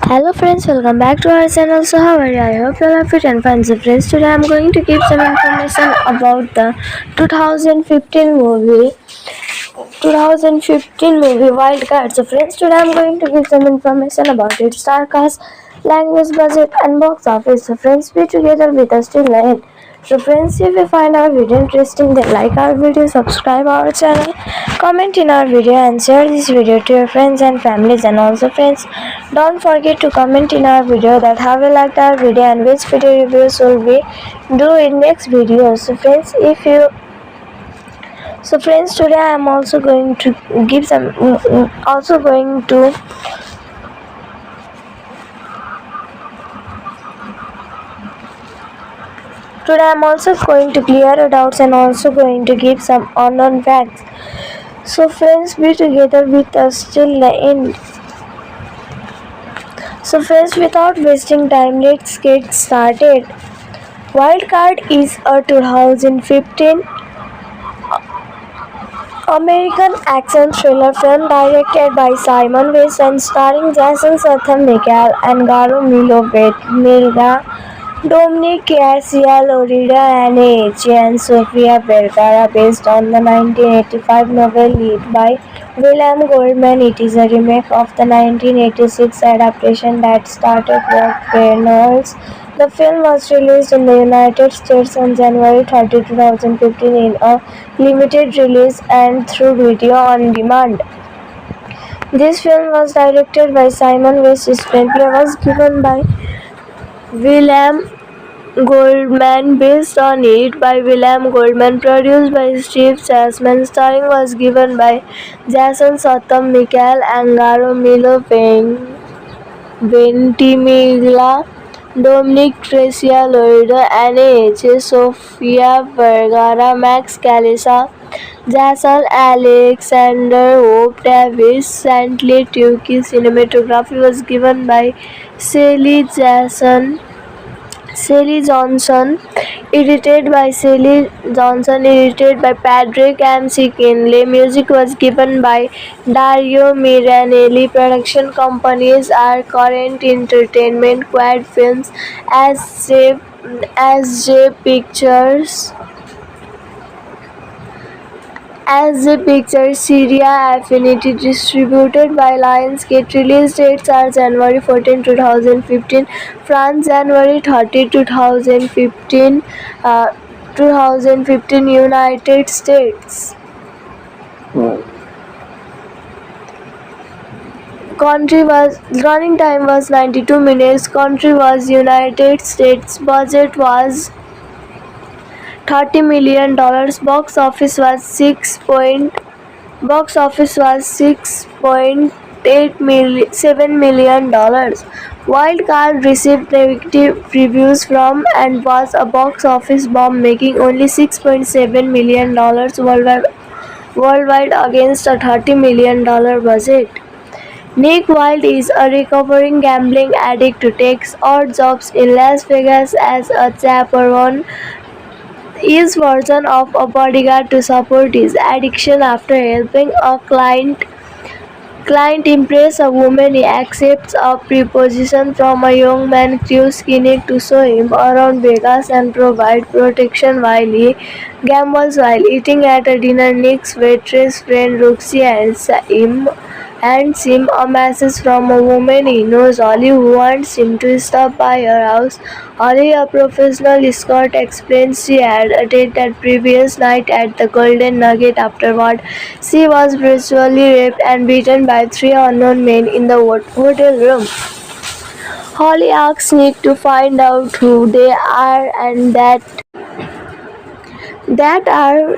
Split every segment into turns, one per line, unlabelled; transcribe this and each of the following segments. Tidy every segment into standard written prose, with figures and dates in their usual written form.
Hello friends, welcome back to our channel. So how are you? I hope you are fit and fine. So friends, today I am going to give some information about the 2015 movie 2015 movie Wildcard. So friends, today I am going to give some information about its star cast, language, budget and box office. So friends, be together with us till the end. So friends, if you find our video interesting, then like our video, subscribe our channel, comment in our video and share this video to your friends and families. And also friends, don't forget to comment in our video that how you liked our video and which video reviews will we do in next video. So friends, today I am also going to give some also going to today I am also going to clear your doubts and also going to give some unknown facts. So friends, be together with us till the end. So friends, without wasting time, let's get started. Wildcard is a 2015 American action thriller film directed by Simon West and starring Jason Statham, Michael Angaromilo, Melga, Dominic Garcia, Lorida Anne, and Sofia Vergara, based on the 1985 novel read by William Goldman. It is a remake of the 1986 adaptation that started Rob Reynolds. The film was released in the United States on January 30, 2015 in a limited release and through video on demand. This film was directed by Simon West. Screenplay was given by William Goldman, based on it by William Goldman, produced by Steve Chasman, starring was given by Jason Statham, Michael Angaromilo, Ventimiglia, Dominic Tricia, Lorida Anne, Sofia Vergara, Max Calisa, Jason Alexander, Hope Davis, Santley Tucci. Cinematography was given by Sally Johnson, edited by Patrick M. C. Kinley. Music was given by Dario Miranelli. Production companies are Current Entertainment, Quad Films, SJ Pictures, Syria Affinity, distributed by Lionsgate. Release dates are January 14, 2015, France, January 30, 2015, United States. Running time was 92 minutes. Country was United States. Budget was $30 million. Box office was $6.7 million. Wildcard received negative reviews from and was a box office bomb, making only $6.7 million worldwide against a $30 million budget. Nick Wilde is a recovering gambling addict who takes odd jobs in Las Vegas as a chaperone. His version of a bodyguard to support his addiction. After helping a client impress a woman, he accepts a proposition from a young man, Chris Kinnick, to show him around Vegas and provide protection while he gambles. While eating at a dinner, Nick's waitress friend Roxy hands him a message from a woman he knows, Holly, who wants him to stop by her house. Holly, a professional escort, explains she had attended that previous night at the Golden Nugget. Afterward, she was brutally raped and beaten by 3 unknown men in the hotel room. Holly asks Nick to find out who they are and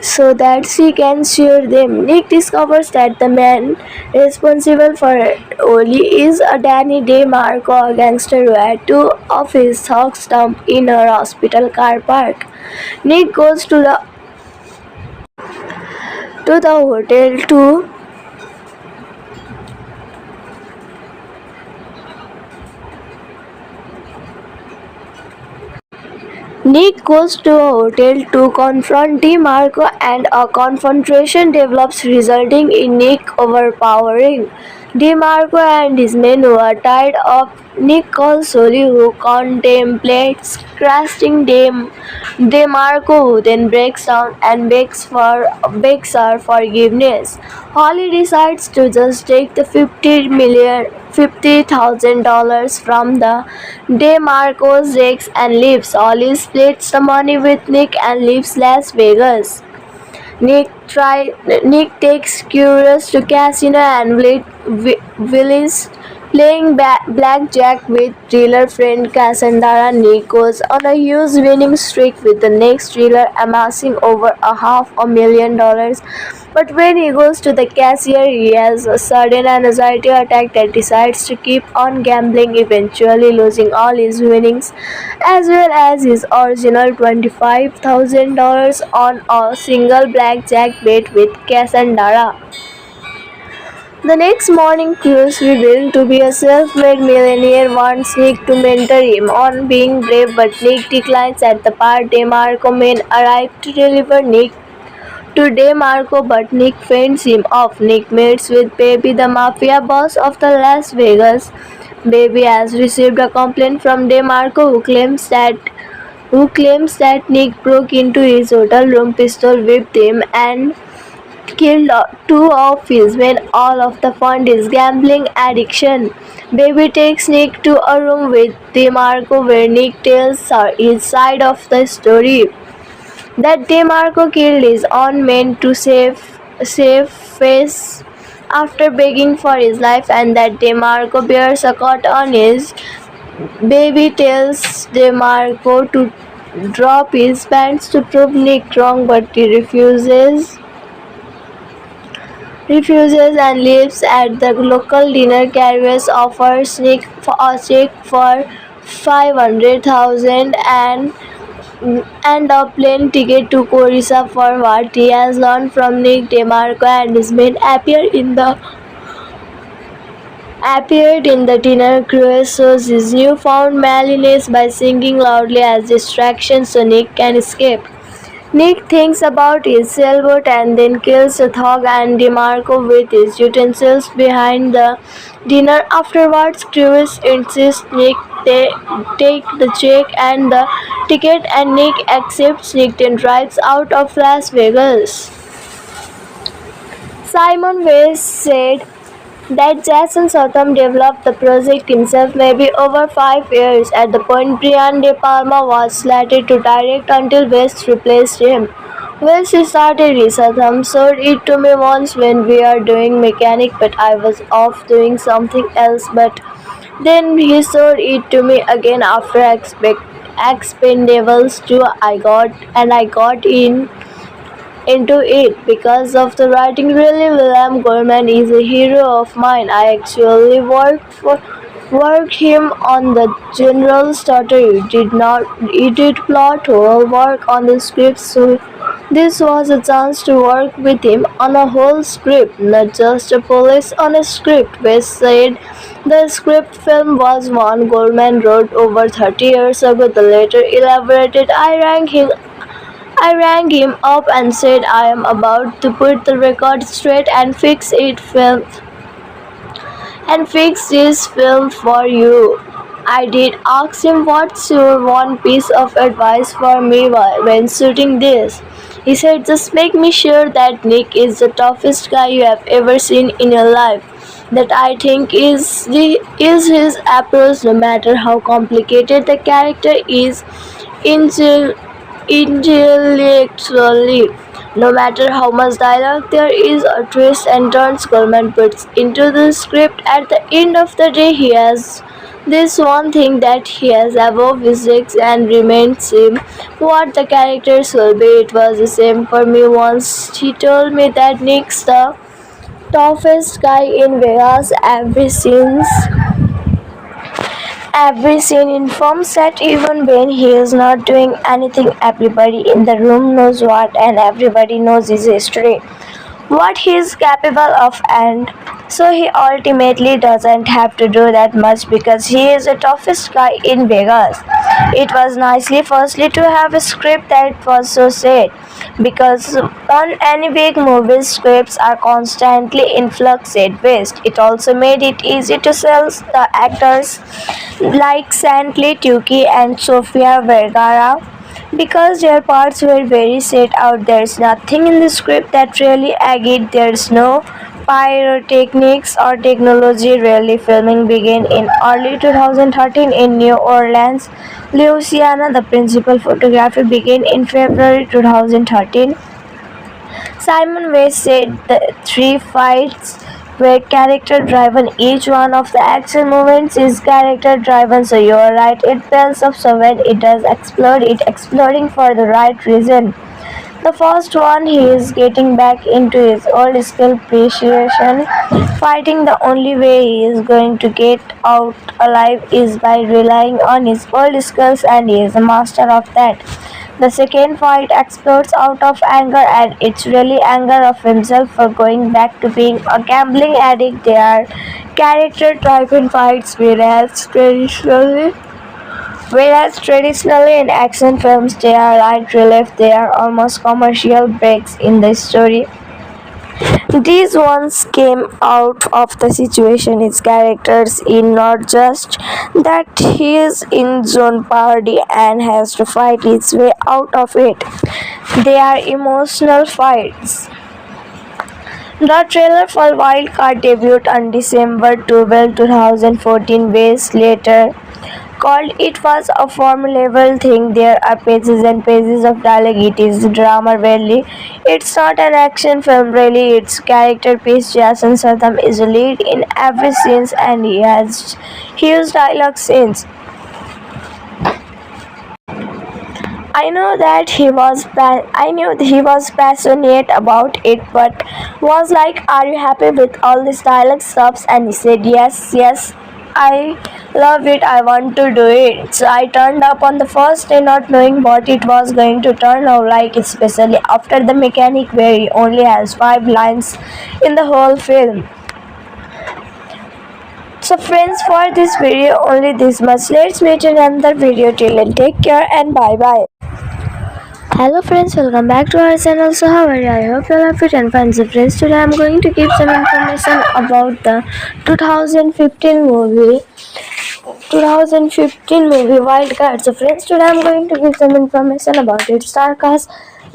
so that she can sue them. Nick discovers that the man responsible for Holly is a Danny DeMarco, a gangster who had 2 of his thugs dumped in her hospital car park. Nick goes to the hotel to Nick goes to a hotel to confront DeMarco, and a confrontation develops, resulting in Nick overpowering DeMarco and his men, who are tired of Nick calls Sully, who contemplates casting DeMarco, who then breaks down and begs her forgiveness. Holly decides to just take the $50,000 from the DeMarco's decks and leaves. Holly splits the money with Nick and leaves Las Vegas. Nick takes Curious to casino and Willis playing blackjack with dealer friend Cassandra. Nick goes on a huge winning streak with the next dealer amassing over $500,000. But when he goes to the cashier, he has a sudden anxiety attack that decides to keep on gambling, eventually losing all his winnings as well as his original $25,000 on a single blackjack bet with Cassandra. The next morning, Cruz, revealed to be a self-made millionaire, wants Nick to mentor him on being brave, but Nick declines. At the part, DeMarco men arrive to deliver Nick to DeMarco, but Nick fends him off. Nick meets with Baby, the mafia boss of the Las Vegas. Baby has received a complaint from DeMarco, who claims that Nick broke into his hotel room, pistol whipped him, and killed two of his men. All of the fund is gambling addiction. Baby takes Nick to a room with DeMarco where Nick tells her his side of the story. That DeMarco killed his own men to save face after begging for his life, and that DeMarco bears a cut on his. Baby tells DeMarco to drop his pants to prove Nick wrong, but he refuses and leaves. At the local dinner, Carriers offers Nick a check for $500,000 and a plane ticket to Corissa for what he has learned from Nick. DeMarco and his men appeared in the dinner. Cruz shows his newfound manliness by singing loudly as distraction so Nick can escape. Nick thinks about his sailboat and then kills the thug and DeMarco with his utensils behind the dinner. Afterwards, Cruz insists Nick take the check and the ticket, and Nick accepts. Nick then drives out of Las Vegas. Simon West said that Jason Statham developed the project himself, maybe over 5 years. At the point, Brian De Palma was slated to direct until West replaced him. West started it. Statham showed it to me once when we were doing Mechanic, but I was off doing something else. But then he showed it to me again after Expendables 2. I got into it because of the writing. Really, William Goldman is a hero of mine. I actually worked him on the general starter. He did plot whole work on the script, so this was a chance to work with him on a whole script, not just a polish on a script. West said the script film was one Goldman wrote over 30 years ago. The later elaborated, I rang him up and said, I am about to put the record straight and fix this film for you. I did ask him, what's your one piece of advice for me when shooting this? He said, just make me sure that Nick is the toughest guy you have ever seen in your life. That, I think, is his approach, no matter how complicated the character is intellectually. No matter how much dialogue there is or twists and turns Goldman puts into the script, at the end of the day he has this one thing that he has above his legs and remains him what the characters will be. It was the same for me once. He told me that Nick's the toughest guy in Vegas. Every scene informs that even when he is not doing anything, everybody in the room knows what, and everybody knows his history, what he is capable of, and so he ultimately doesn't have to do that much because he is the toughest guy in Vegas. It was nicely, firstly, to have a script that was so set, because on any big movie, scripts are constantly in flux at best. It also made it easy to sell the actors like Santley Tucci and Sofia Vergara, because their parts were very set out. There's nothing in the script that really agitated. There's no pyrotechnics or technology. Really, filming began in early 2013 in New Orleans, Louisiana. The principal photography began in February 2013. Simon West said the three fights were character driven. Each one of the action movements is character driven. So you are right, it builds up, so when it does explode, it exploding for the right reason. The first one, he is getting back into his old skill precision fighting. The only way he is going to get out alive is by relying on his old skills, and he is a master of that. The second fight explodes out of anger, and it's really anger of himself for going back to being a gambling addict. They are character driven fights, whereas traditionally in action films they are light relief, they are almost commercial breaks in the story. These ones came out of the situation its characters in, not just that he is in zone party and has to fight his way out of it. They are emotional fights. The trailer for Wildcard debuted on December 12, 2014, days later. Called It Was a Formidable Thing. There are pages and pages of dialogue. It is drama really. It's not an action film really. It's character piece. Jason Statham is a lead in every scene, and he has huge dialogue scenes. I knew he was passionate about it, but was like, "Are you happy with all this dialogue stuff?" And he said, "Yes, I love it. I want to do it." So I turned up on the first day, not knowing what it was going to turn out like, especially after the mechanic, where he only has 5 lines in the whole film. So friends, for this video only this much. Let's meet in another video. Till then, take care and bye bye. Hello friends, welcome back to our channel. So how are you? I hope you are fit and fine. So friends, today I am going to give some information about the 2015 movie Wildcard. So friends, today I am going to give some information about its star cast,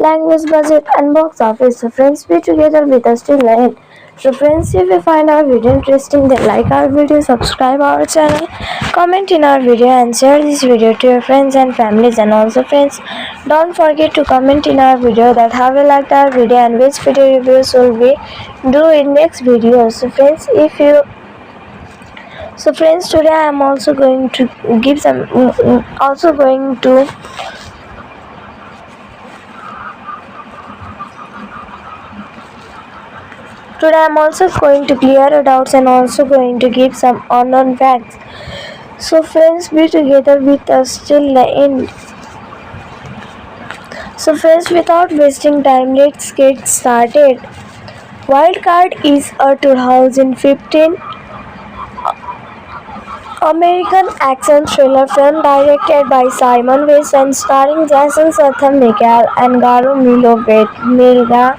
language, budget and box office. So friends, be together with us till the end. So friends, if you find our video interesting, then like our video, subscribe our channel, comment in our video and share this video to your friends and families. And also friends, don't forget to comment in our video that how you liked our video and which video reviews will we do in next video. So friends, today I am also going to give some Today I am also going to clear your doubts and also going to give some unknown facts. So friends, be together with us till the end. So friends, without wasting time, let's get started. Wildcard is a 2015 American action thriller film directed by Simon West and starring Jason Statham, Michael Angaro, Milo Milga,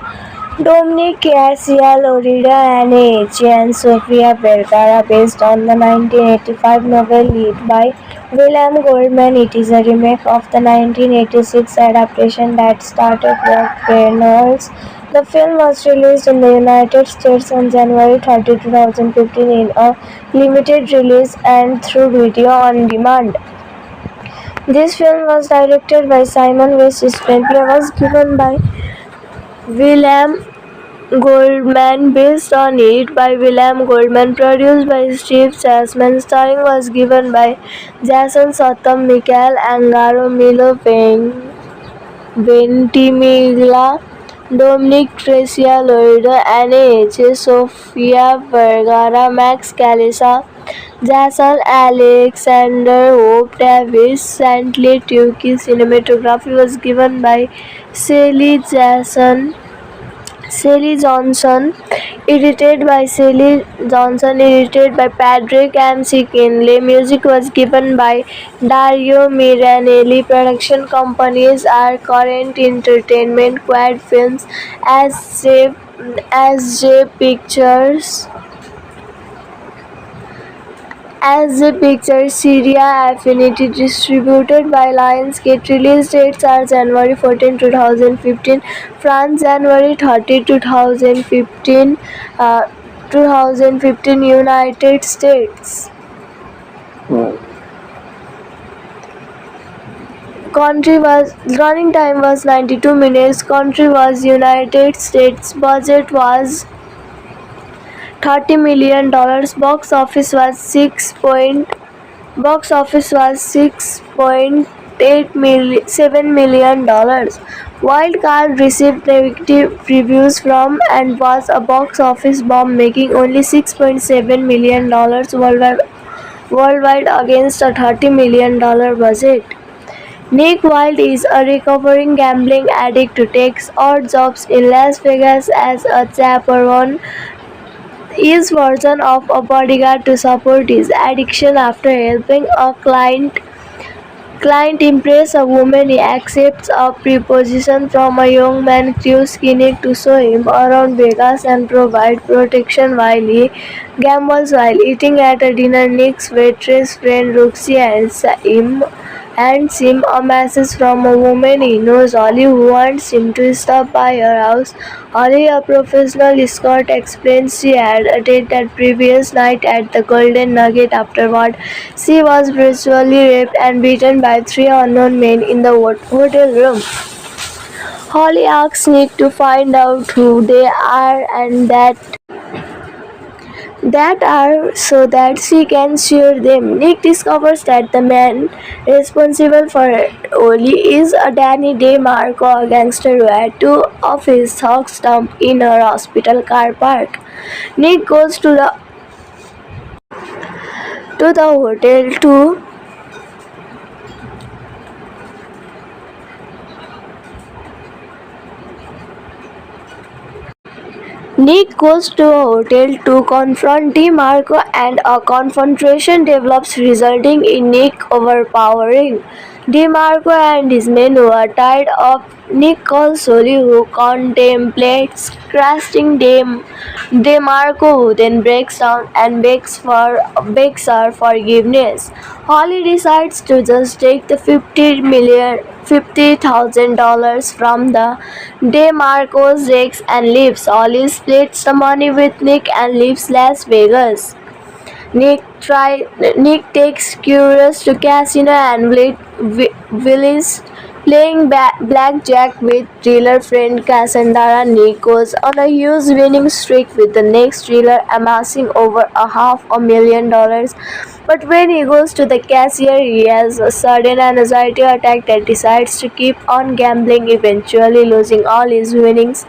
Dominic Garcia, Lorida Anne and Sofia Vergara, based on the 1985 novel Lead by William Goldman. It is a remake of the 1986 adaptation that started Rock Reynolds. The film was released in the United States on January 30, 2015 in a limited release and through video on demand. This film was directed by Simon West. Screenplay was given by William Goldman, based on it by William Goldman, produced by Steve Chasman. Starring was given by Jason Statham, Michael Angaro, Milo Ventimiglia, Dominic Garcia, Lorida Anne, Sofia Vergara, Max Calisa, Jason Alexander, Hope Davis, Santley Tucci. Cinematography was given by Sally Johnson. edited by Sally Johnson, edited by Patrick McKinley. Music was given by Dario Miranelli. Production companies are Current Entertainment, Quad Films, SJ Pictures, Syria Affinity, distributed by Lionsgate. Release dates are January 14, 2015, France January 30, 2015, 2015 United States. Country was running time was 92 minutes. Country was United States. Budget was $30 million. Box office was $6.7 million. Wild Card received negative reviews from and was a box office bomb, making only $6.7 million worldwide against a $30 million budget. Nick Wilde is a recovering gambling addict who takes odd jobs in Las Vegas as a chaperone. His version of a bodyguard to support his addiction. After helping a client impress a woman, he accepts a proposition from a young man, Chris Kinnick, to show him around Vegas and provide protection while he gambles. While eating at a dinner, Nick's waitress friend Roxy hands him a message from a woman he knows, Holly, who wants him to stop by her house. Holly, a professional escort, explains she had attended that previous night at the Golden Nugget. Afterward, she was brutally raped and beaten by three unknown men in the hotel room. Holly asks Nick to find out who they are and that are so that she can share them. Nick discovers that the man responsible for Oli is a Danny DeMarco, a gangster who had two of his thugs dumped in her hospital car park. Nick goes to the hotel to Nick goes to a hotel to confront DeMarco, and a confrontation develops, resulting in Nick overpowering DeMarco and his men, who are tired of Nick calls Sully, who contemplates crashing DeMarco, who then breaks down and begs her forgiveness. Holly decides to just take the $50,000 from the DeMarco's decks and leaves. Holly splits the money with Nick and leaves Las Vegas. Nick takes Curious to casino and Willis playing blackjack with dealer friend Cassandra. Nick goes on a huge winning streak, with the next dealer amassing over $500,000. But when he goes to the cashier, he has a sudden anxiety attack that decides to keep on gambling, eventually losing all his winnings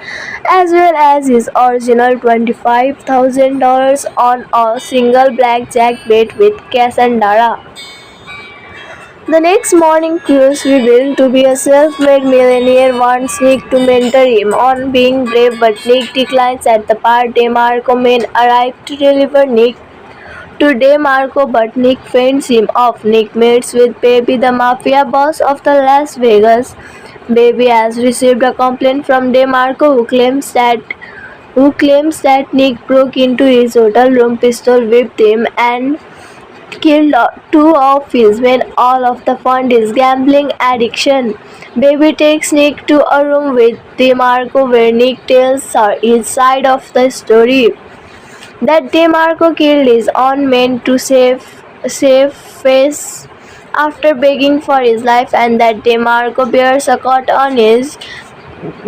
as well as his original $25,000 on a single blackjack bet with Cassandra. The next morning, Cruz, revealed to be a self-made millionaire, wants Nick to mentor him on being brave, but Nick declines. At the part, DeMarco men arrive to deliver Nick to DeMarco, but Nick fends him off. Nick meets with Baby, the mafia boss of the Las Vegas. Baby has received a complaint from DeMarco, who claims that Nick broke into his hotel room, pistol whipped him, and killed two of his men. All of the fund is gambling addiction. Baby takes Nick to a room with DeMarco, where Nick tells her his side of the story. That DeMarco killed his own men to save face after begging for his life, and that DeMarco bears a cut on his.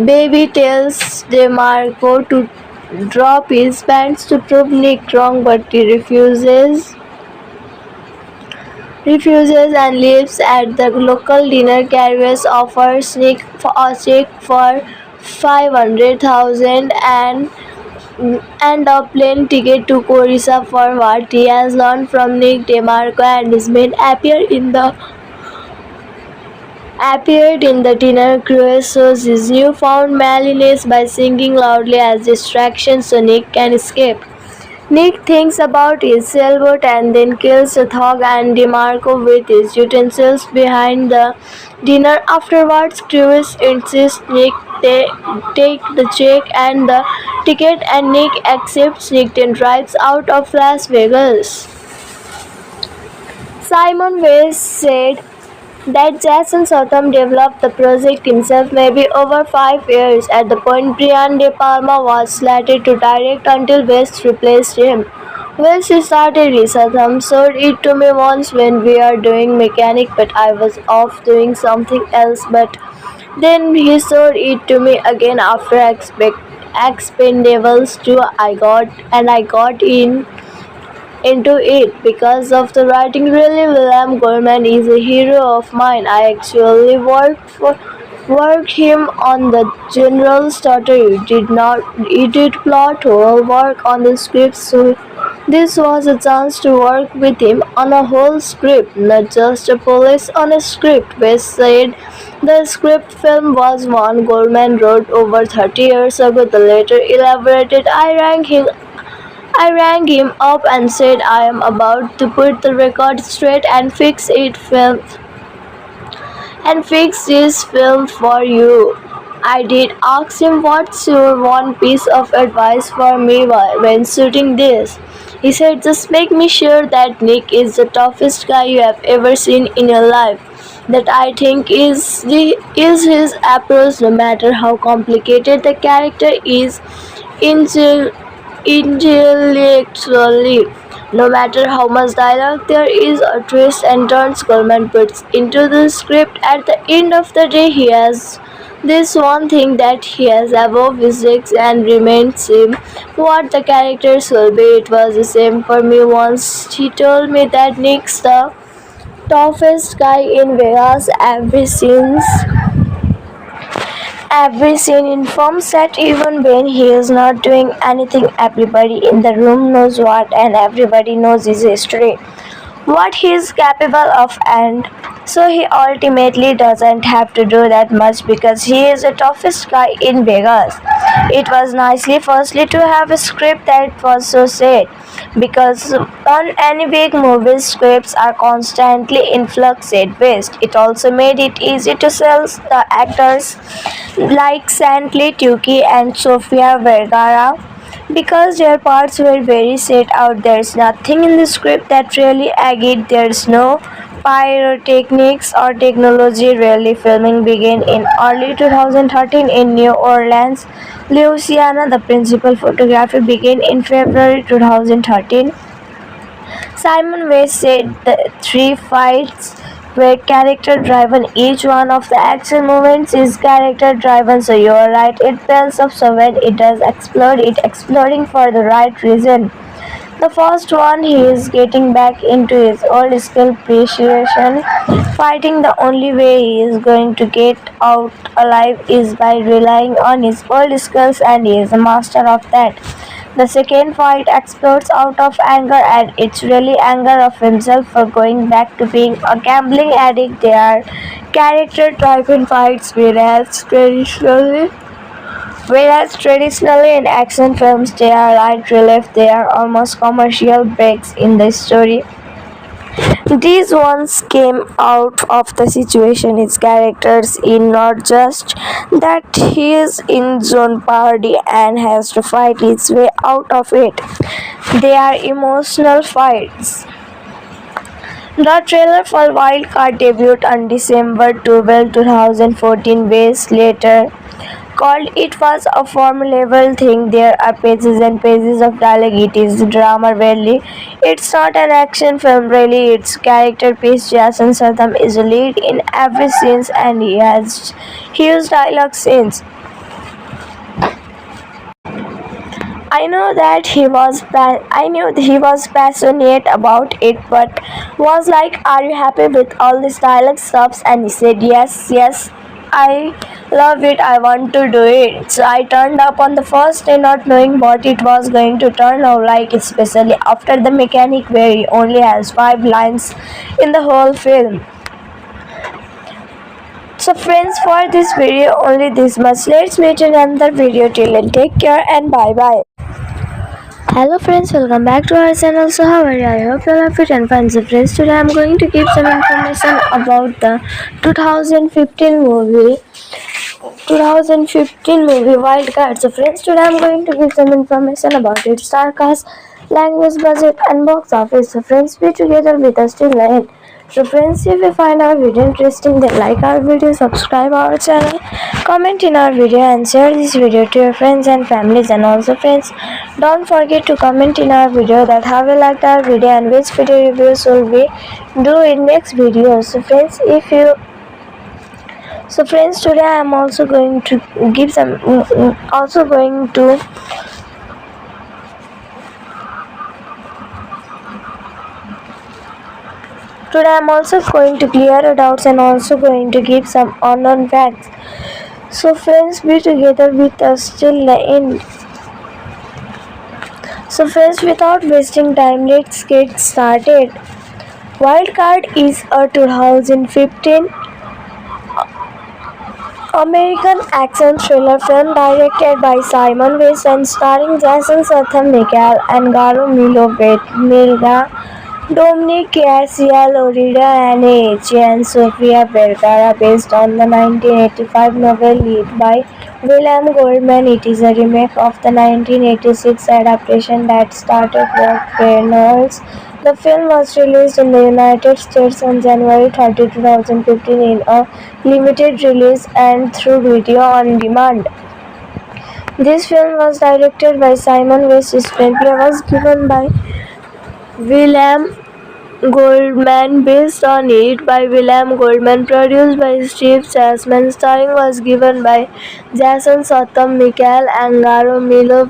Baby tells DeMarco to drop his pants to prove Nick wrong, but he refuses and leaves. At the local dinner, Carriers offers Nick a check for $500,000 and a plane ticket to Coruscant for what he has learned from Nick. DeMarco and his men appear in the appeared in the dinner. Cruise shows his newfound manliness by singing loudly as distraction so Nick can escape. Nick thinks about his sailboat and then kills Thog and DeMarco with his utensils behind the dinner. Afterwards, Cruise insists Nick take the check and the ticket, and Nick accepts. Nick then drives out of Las Vegas. Simon West said that Jason Statham developed the project himself maybe over 5 years. At the point, Brian De Palma was slated to direct until West replaced him. West started it. Statham showed it to me once when we are doing Mechanic, but I was off doing something else. But then he showed it to me again after Expendables 2. I got into it because of the writing. Really, William Goldman is a hero of mine. I actually worked him on the General Starter. He did plot whole work on the script, so this was a chance to work with him on a whole script, not just a polish on a script. West said the script film was one Goldman wrote over 30 years ago. The later elaborated, I rang him up and said I am about to put the record straight and fix this film for you. I did ask him what's your one piece of advice for me when shooting this. He said just make me sure that Nick is the toughest guy you have ever seen in your life. That I think is his approach no matter how complicated the character is intellectually. No matter how much dialogue there is or twists and turns Coleman puts into the script, at the end of the day he has this one thing that he has above his legs and remains him what the characters will be. It was the same for me once. He told me that Nick's the toughest guy in Vegas. Every scene informs that even when he is not doing anything, everybody in the room knows what, and everybody knows his history, what he is capable of, and so he ultimately doesn't have to do that much because he is the toughest guy in Vegas. It was nicely firstly to have a script that was so set because on any big movie scripts are constantly in flux at best. It also made it easy to sell the actors like Santley Tucci and Sofia Vergara because their parts were very set out. There's nothing in the script that really agitated. There's no pyrotechnics or technology really. Filming began in early 2013 in New Orleans, Louisiana. The principal photography began in February 2013. Simon West said the three fights were character driven. Each one of the action movements is character driven, so you are right, it builds up so when it does explode, it exploding for the right reason. The first one, he is getting back into his old skill precision fighting. The only way he is going to get out alive is by relying on his old skills, and he is a master of that. The second fight explodes out of anger, and it's really anger of himself for going back to being a gambling addict. They are character-driven fights, whereas traditionally in action films they are light relief, they are almost commercial breaks in the story. These ones came out of the situation his characters in, not just that he is in zone party and has to fight his way out of it. They are emotional fights. The trailer for Wildcard debuted on December 12, 2014. West later called it was a formidable thing. There are pages and pages of dialogue. It is drama really. It's not an action film really. It's character piece. Jason Statham is a lead in every scene and he has huge dialogue scenes. I knew he was passionate about it, but was like, "Are you happy with all this dialogue stuff?" And he said, "Yes, I love it. I want to do it." So I turned up on the first day, not knowing what it was going to turn out like, especially after The Mechanic, where he only has 5 lines in the whole film. So friends, for this video only this much. Let's meet in another video. Till then, take care and bye bye. Hello friends, welcome back to our channel. So how are you? I hope you all are fit and fine. So friends, today I am going to give some information about the 2015 movie. 2015 movie Wildcard. So friends, today I am going to give some information about its star cast, language, budget and box office. So friends, be together with us till the end. So friends, if you find our video interesting, then like our video, subscribe our channel, comment in our video and share this video to your friends and families. And also friends, don't forget to comment in our video that how you liked our video and which video reviews will we do in next video. So friends, today I am also going to give some today I am also going to clear your doubts and also going to give some unknown facts. So friends, be together with us till the end. So friends, without wasting time, let's get started. Wildcard is a 2015 American action thriller film directed by Simon West and starring Jason Statham, Michael Angaro, Milo Ventimiglia, Dominic Garcia, Loretta Anne and Sofia Vergara, based on the 1985 novel Lead by William Goldman. It is a remake of the 1986 adaptation that starred Burt Reynolds. The film was released in the United States on January 30, 2015 in a limited release and through video on demand. This film was directed by Simon West. Screenplay was given by William Goldman, based on it by William Goldman, produced by Steve Chasman, starring was given by Jason Statham, Michael Angaro, Milo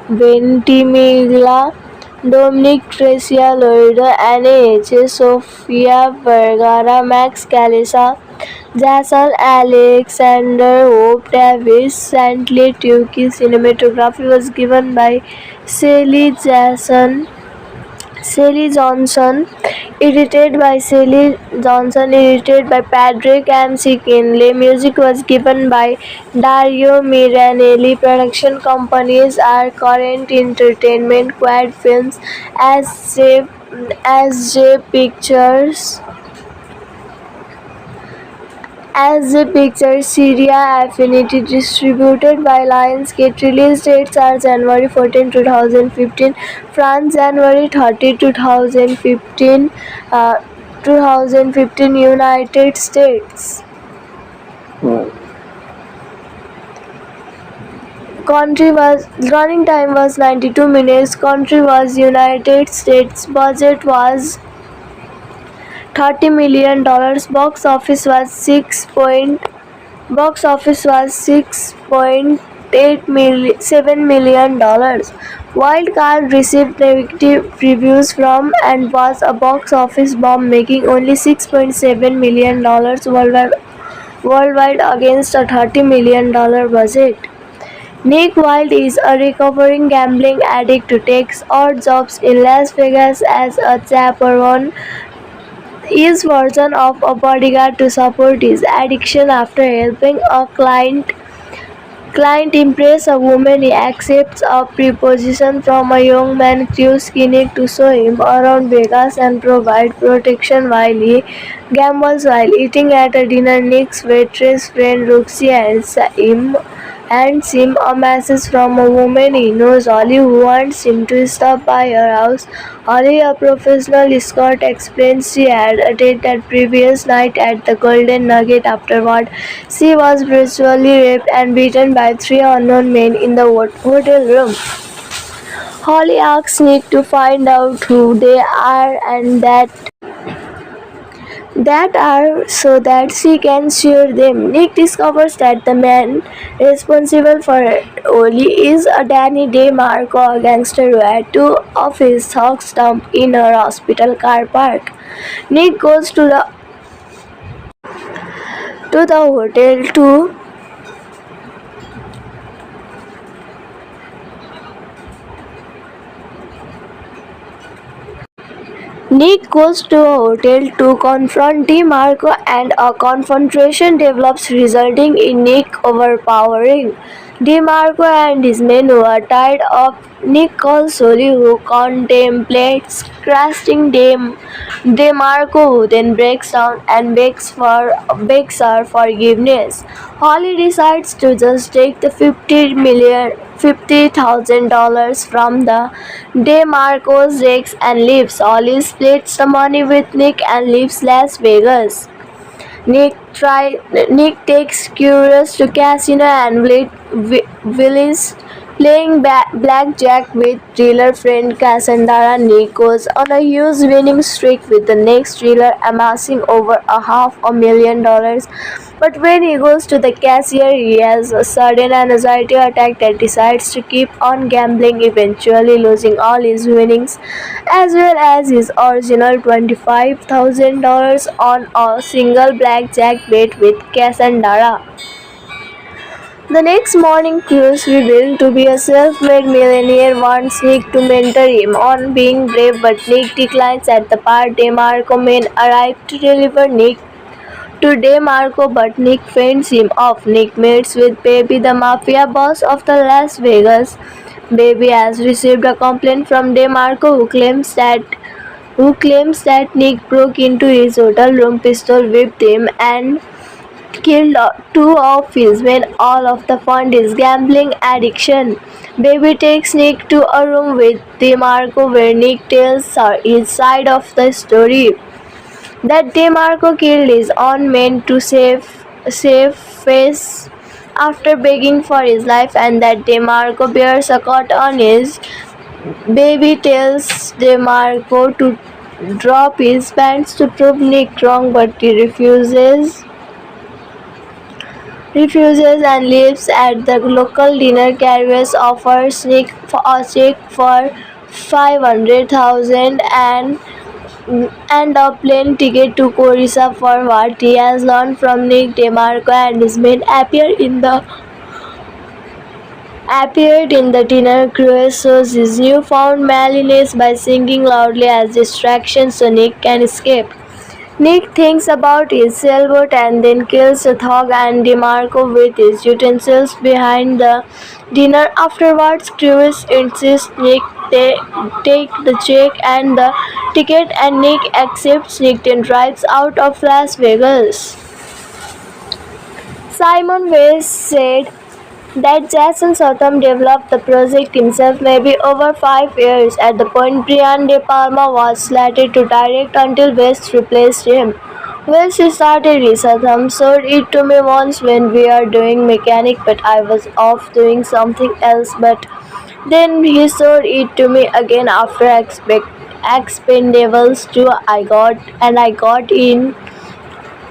Ventimiglia, Dominic Garcia, Loretta Anne, Sofia Vergara, Max Calisa, Jason Alexander, Hope Davis, Santley Tucci. Cinematography was given by Sally Johnson, edited by Patrick M. Kinley. Music was given by Dario Miranelli. Production companies are Current Entertainment, Quad Films, SJ Pictures, Syria Affinity, distributed by Lionsgate. Release dates are January 14, 2015, France, January 30, 2015, United States. Running time was 92 minutes. Country was United States. Budget was $30 million. Box office was $6.7 million. Wildcard received negative reviews from and was a box office bomb, making only $6.7 million worldwide against a $30 million budget. Nick Wilde is a recovering gambling addict who takes odd jobs in Las Vegas as a chaperone. His version of a bodyguard to support his addiction. After helping a client impress a woman, he accepts a proposition from a young man, Chris Kinnick, to show him around Vegas and provide protection while he gambles. While eating at a dinner, Nick's waitress friend Roxy hands him a message from a woman he knows, Holly, who wants him to stop by her house. Holly, a professional escort, explains she had attended that previous night at the Golden Nugget. Afterward, she was brutally raped and beaten by 3 unknown men in the hotel room. Holly asks Nick to find out who they are and that are so that she can sue them. Nick discovers that the man responsible for Holly is a Danny DeMarco, a gangster who had 2 of his thugs dumped in her hospital car park. Nick goes to the hotel to Nick goes to a hotel to confront DeMarco and a confrontation develops resulting in Nick overpowering DeMarco and his men who are tired of Nick calls Sully who contemplates casting DeMarco who then breaks down and begs her forgiveness. Holly decides to just take the $50,000 from the DeMarco's Rex and leaves. Holly splits the money with Nick and leaves Las Vegas. Nick takes Curious to casino and Willis playing blackjack with dealer friend Cassandra. Nick goes on a huge winning streak with the next dealer amassing over $500,000. But when he goes to the cashier, he has a sudden anxiety attack that decides to keep on gambling, eventually losing all his winnings as well as his original $25,000 on a single blackjack bet with Cassandra. The next morning, Cruz, revealed to be a self-made millionaire, wants Nick to mentor him on being brave, but Nick declines. At the part, DeMarco men arrive to deliver Nick to DeMarco, but Nick fends him off. Nick meets with Baby, the mafia boss of the Las Vegas. Baby has received a complaint from DeMarco who claims that Nick broke into his hotel room, pistol whipped him, and killed two of his men. All of the fund is gambling addiction. Baby takes Nick to a room with DeMarco where Nick tells her his side of the story. That DeMarco killed his own men to save face after begging for his life, and that DeMarco bears a cut on his. Baby tells DeMarco to drop his pants to prove Nick wrong, but he refuses and leaves. At the local dinner, Carriers offers Nick a check for $500,000 and a plane ticket to Corissa for what he has learned from Nick. DeMarco and his men appeared in the dinner. Cruz shows his newfound malice by singing loudly as distraction so Nick can escape. Nick thinks about his sailboat and then kills the thug and DeMarco with his utensils behind the dinner. Afterwards, Cruz insists Nick take the check and the ticket, and Nick accepts. Nick then drives out of Las Vegas. Simon West said that Jason Statham developed the project himself maybe over 5 years. At the point, Brian De Palma was slated to direct until West replaced him. West started it. Statham showed it to me once when we are doing Mechanic, but I was off doing something else. But then he showed it to me again after Expendables 2. I got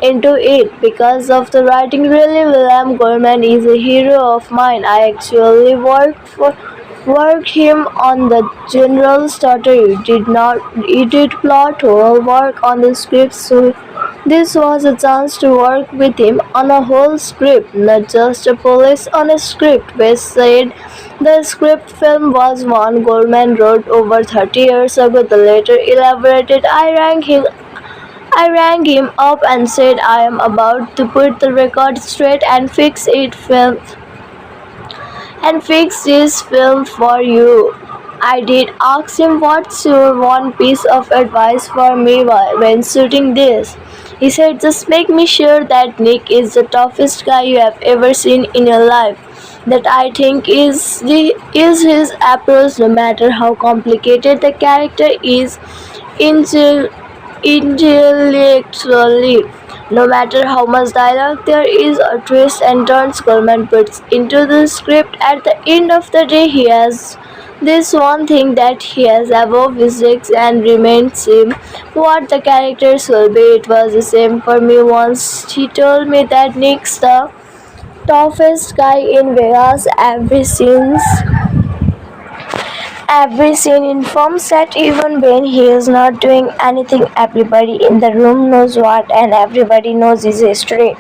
into it because of the writing. Really, William Gorman is a hero of mine. I actually worked him on the General Starter. He did plot hole work on the script, so this was a chance to work with him on a whole script, not just a polish on a script. West said the script film was one Gorman wrote over 30 years ago. The later elaborated, I rang him up and said I am about to put the record straight and fix this film for you. I did ask him, what's your one piece of advice for me when shooting this? He said, just make me sure that Nick is the toughest guy you have ever seen in your life. That, I think, is his approach, no matter how complicated the character is intellectually. No matter how much dialogue there is or twists and turns Gorman puts into the script, at the end of the day he has this one thing that he has above his legs and remains him what the characters will be. It was the same for me once. He told me that Nick's the toughest guy in Vegas. Every scene informs that even when he is not doing anything, everybody in the room knows what, and everybody knows his history,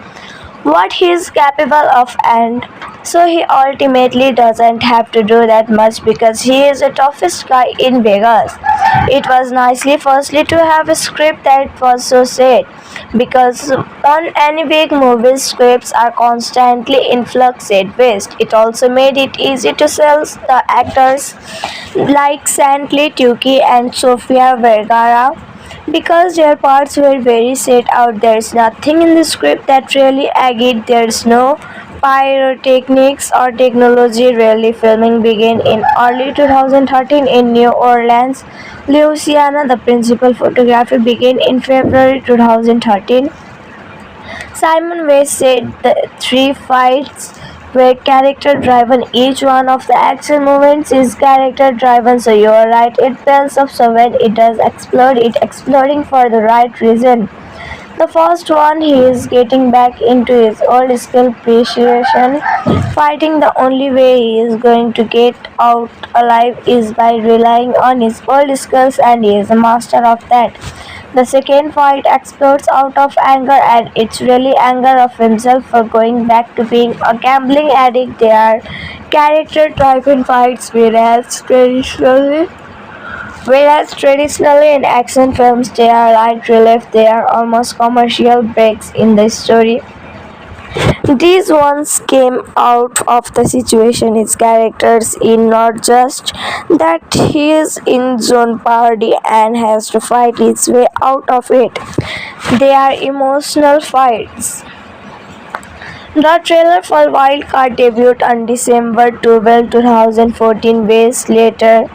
what he is capable of, and so he ultimately doesn't have to do that much because he is the toughest guy in Vegas. It was nicely firstly to have a script that was so set, because on any big movie scripts are constantly in flux at best. It also made it easy to sell the actors like Santley Tucci and Sofia Vergara, because their parts were very set out. There's nothing in the script that really agitated. There's no pyrotechnics or technology. Really, filming began in early 2013 in New Orleans, Louisiana. The principal photography began in February 2013. Simon West said the three fights were character driven. Each one of the action movements is character driven. So you are right, it builds up, so when it does explode, it exploding for the right reason. The first one, he is getting back into his old skill precision fighting. The only way he is going to get out alive is by relying on his old skills, and he is a master of that. The second fight explodes out of anger, and it's really anger of himself for going back to being a gambling addict. They are character-driven fights, whereas traditionally in action films they are light relief, they are almost commercial breaks in the story. These ones came out of the situation his characters in, not just that he is in zone party and has to fight his way out of it. They are emotional fights. The trailer for Wildcard debuted on December 12, 2014. Weeks later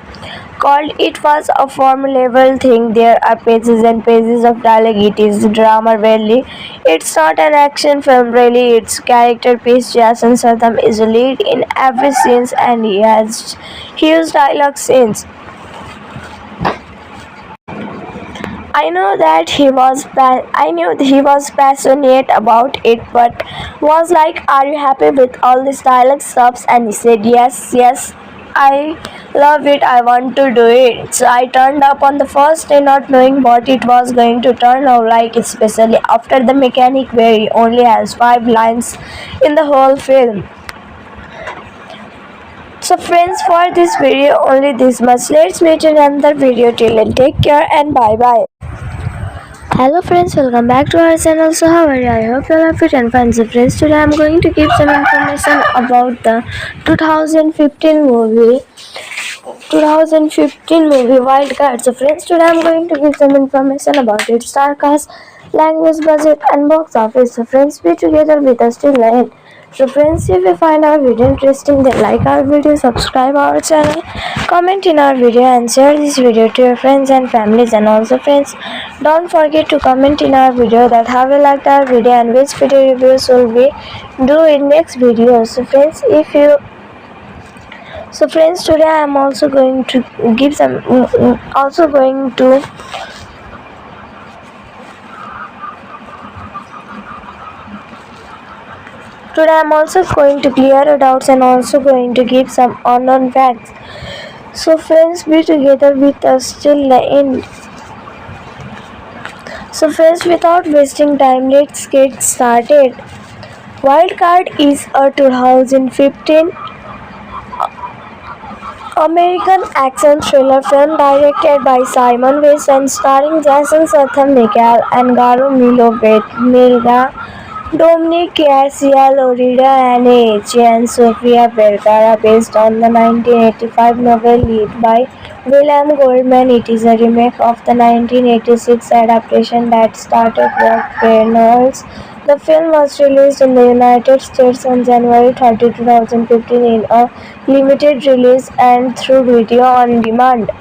called it was a formidable thing. There are pages and pages of dialogue. It is drama really. It's not an action film really. It's character piece. Jason Statham is a lead in every scene, and he has huge dialogue scenes. I knew he was passionate about it, but was like, "Are you happy with all this dialogue stuffs?" And he said, "Yes, yes, I love it. I want to do it." So I turned up on the first day, not knowing what it was going to turn out like, especially after the mechanic, where he only has 5 lines in the whole film. So friends, for this video only this much. Let's meet in another video. Till then, take care and bye bye. Hello friends, welcome back to our channel. So how are you? I hope you are fit and fine. So friends, today I am going to give some information about the 2015 movie. 2015 movie Wildcard. So friends, today I am going to give some information about its star cast, language, budget and box office. So friends, be together with us till the end. So friends, if you find our video interesting, then like our video, subscribe our channel, comment in our video and share this video to your friends and families. And also friends, don't forget to comment in our video that how you liked our video and which video reviews will we do in next video. So friends, today I am also going to give some Today I am also going to clear your doubts and also going to give some unknown facts. So friends, be together with us till the end. So friends, without wasting time, let's get started. Wildcard is a 2015 American action thriller film directed by Simon West and starring Jason Statham, Michael Angaro, Milo Ventimiglia, Dominic Garcia, Loretta Anne and Sofia Vergara, based on the 1985 novel read by William Goldman. It is a remake of the 1986 adaptation that started Rob Reynolds. The film was released in the United States on January 30, 2015 in a limited release and through video on demand.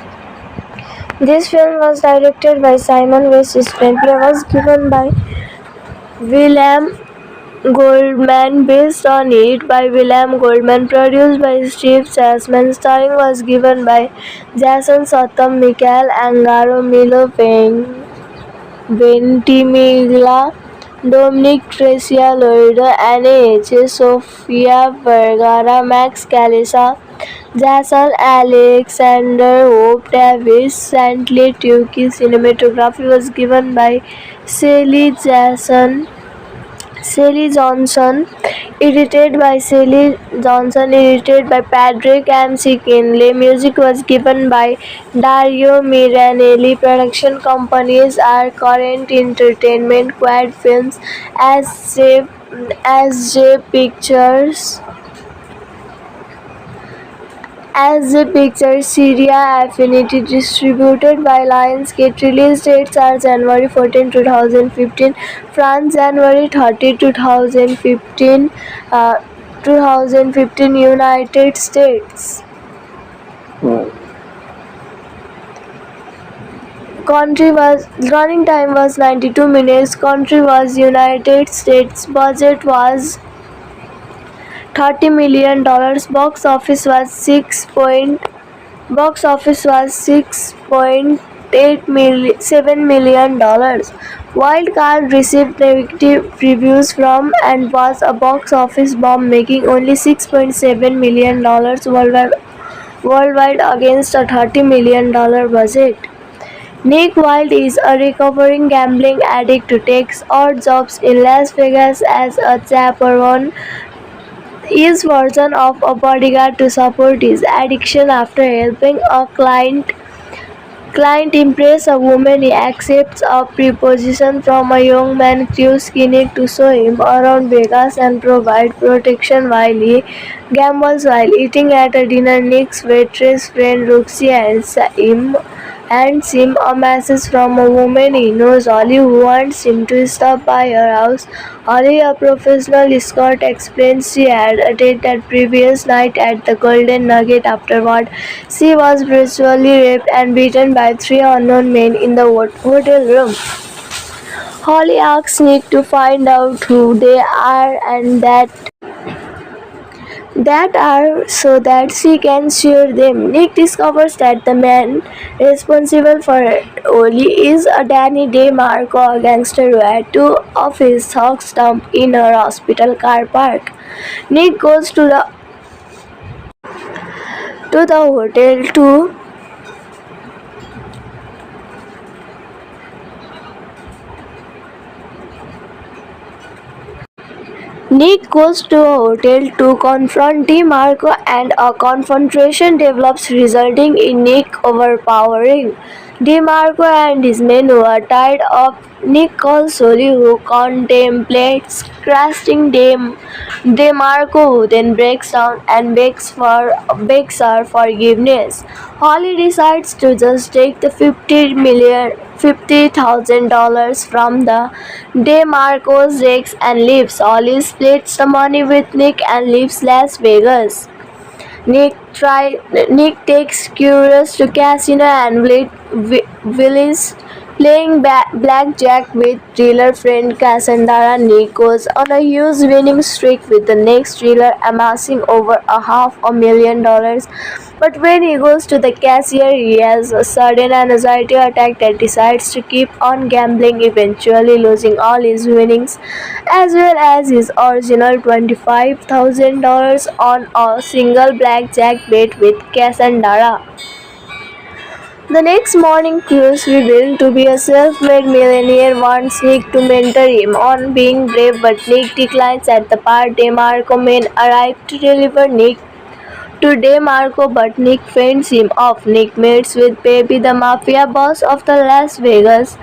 This film was directed by Simon West. Screenplay was given by William Goldman, based on it by William Goldman, produced by Steve Chasman. Starring was given by Jason Statham, Michael Angaro, Milo Ventimiglia, Dominic Garcia, Loretta Anne, Sofia Vergara, Max Calisa, Jason Alexander, Hope Davis, Santley Tucci. Cinematography was given by Shelley Jason. Sally Johnson, edited by Patrick M. Kinley. Music was given by Dario Miranelli. Production companies are Current Entertainment, Quad Films, SJ Pictures, Syria Affinity, distributed by Lionsgate. Release dates are January 14, 2015, France January 30, 2015, 2015 United States. Country was running time was 92 minutes. Country was United States. Budget was $30 million. Box office was $6.7 million. Wild Card received negative reviews from and was a box office bomb, making only $6.7 million worldwide against a $30 million budget. Nick Wilde is a recovering gambling addict who takes odd jobs in Las Vegas as a chaperone. His version of a bodyguard to support his addiction. After helping a client impress a woman, he accepts a proposition from a young man, Chris Kinnick, to show him around Vegas and provide protection while he gambles. While eating at a dinner, Nick's waitress friend Roxy hands him a message from a woman he knows, Holly, who wants him to stop by her house. Holly, a professional escort, explains she had attended that previous night at the Golden Nugget. Afterward, she was brutally raped and beaten by three unknown men in the hotel room. Holly asks Nick to find out who they are and that are so that she can sue them. Nick discovers that the man responsible for Oli is a Danny DeMarco, a gangster who had two of his thugs dumped in her hospital car park. Nick goes to the hotel to Nick goes to a hotel to confront DeMarco, and a confrontation develops, resulting in Nick overpowering DeMarco and his men, who are tired of. Nick calls Soli, who contemplates crashing DeMarco, who then breaks down and begs her forgiveness. Holly decides to just take the $50,000 from the DeMarco's decks and leaves. Holly splits the money with Nick and leaves Las Vegas. Nick takes Curious to casino and Willis playing blackjack with dealer friend Cassandra. Nick goes on a huge winning streak, with the next dealer amassing over $500,000. But when he goes to the cashier, he has a sudden anxiety attack that decides to keep on gambling, eventually losing all his winnings as well as his original $25,000 on a single blackjack bet with Cassandra. The next morning, Cruz, revealed to be a self-made millionaire, wants Nick to mentor him on being brave, but Nick declines. At the part, DeMarco men arrive to deliver Nick to DeMarco, but Nick fends him off. Nick meets with Baby, the mafia boss of the Las Vegas.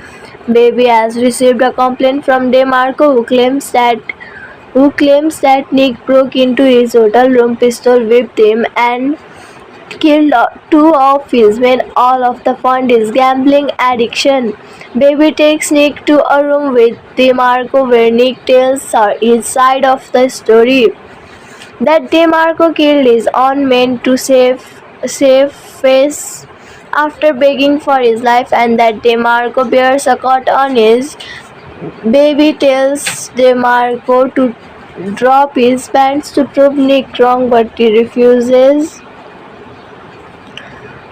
Baby has received a complaint from DeMarco, who claims that Nick broke into his hotel room, pistol whipped him, and killed two of his men. All of the fund is gambling addiction. Baby takes Nick to a room with DeMarco, where Nick tells her his side of the story. That DeMarco killed his own men to save face after begging for his life, and that DeMarco bears a cut on his. Baby tells DeMarco to drop his pants to prove Nick wrong, but he refuses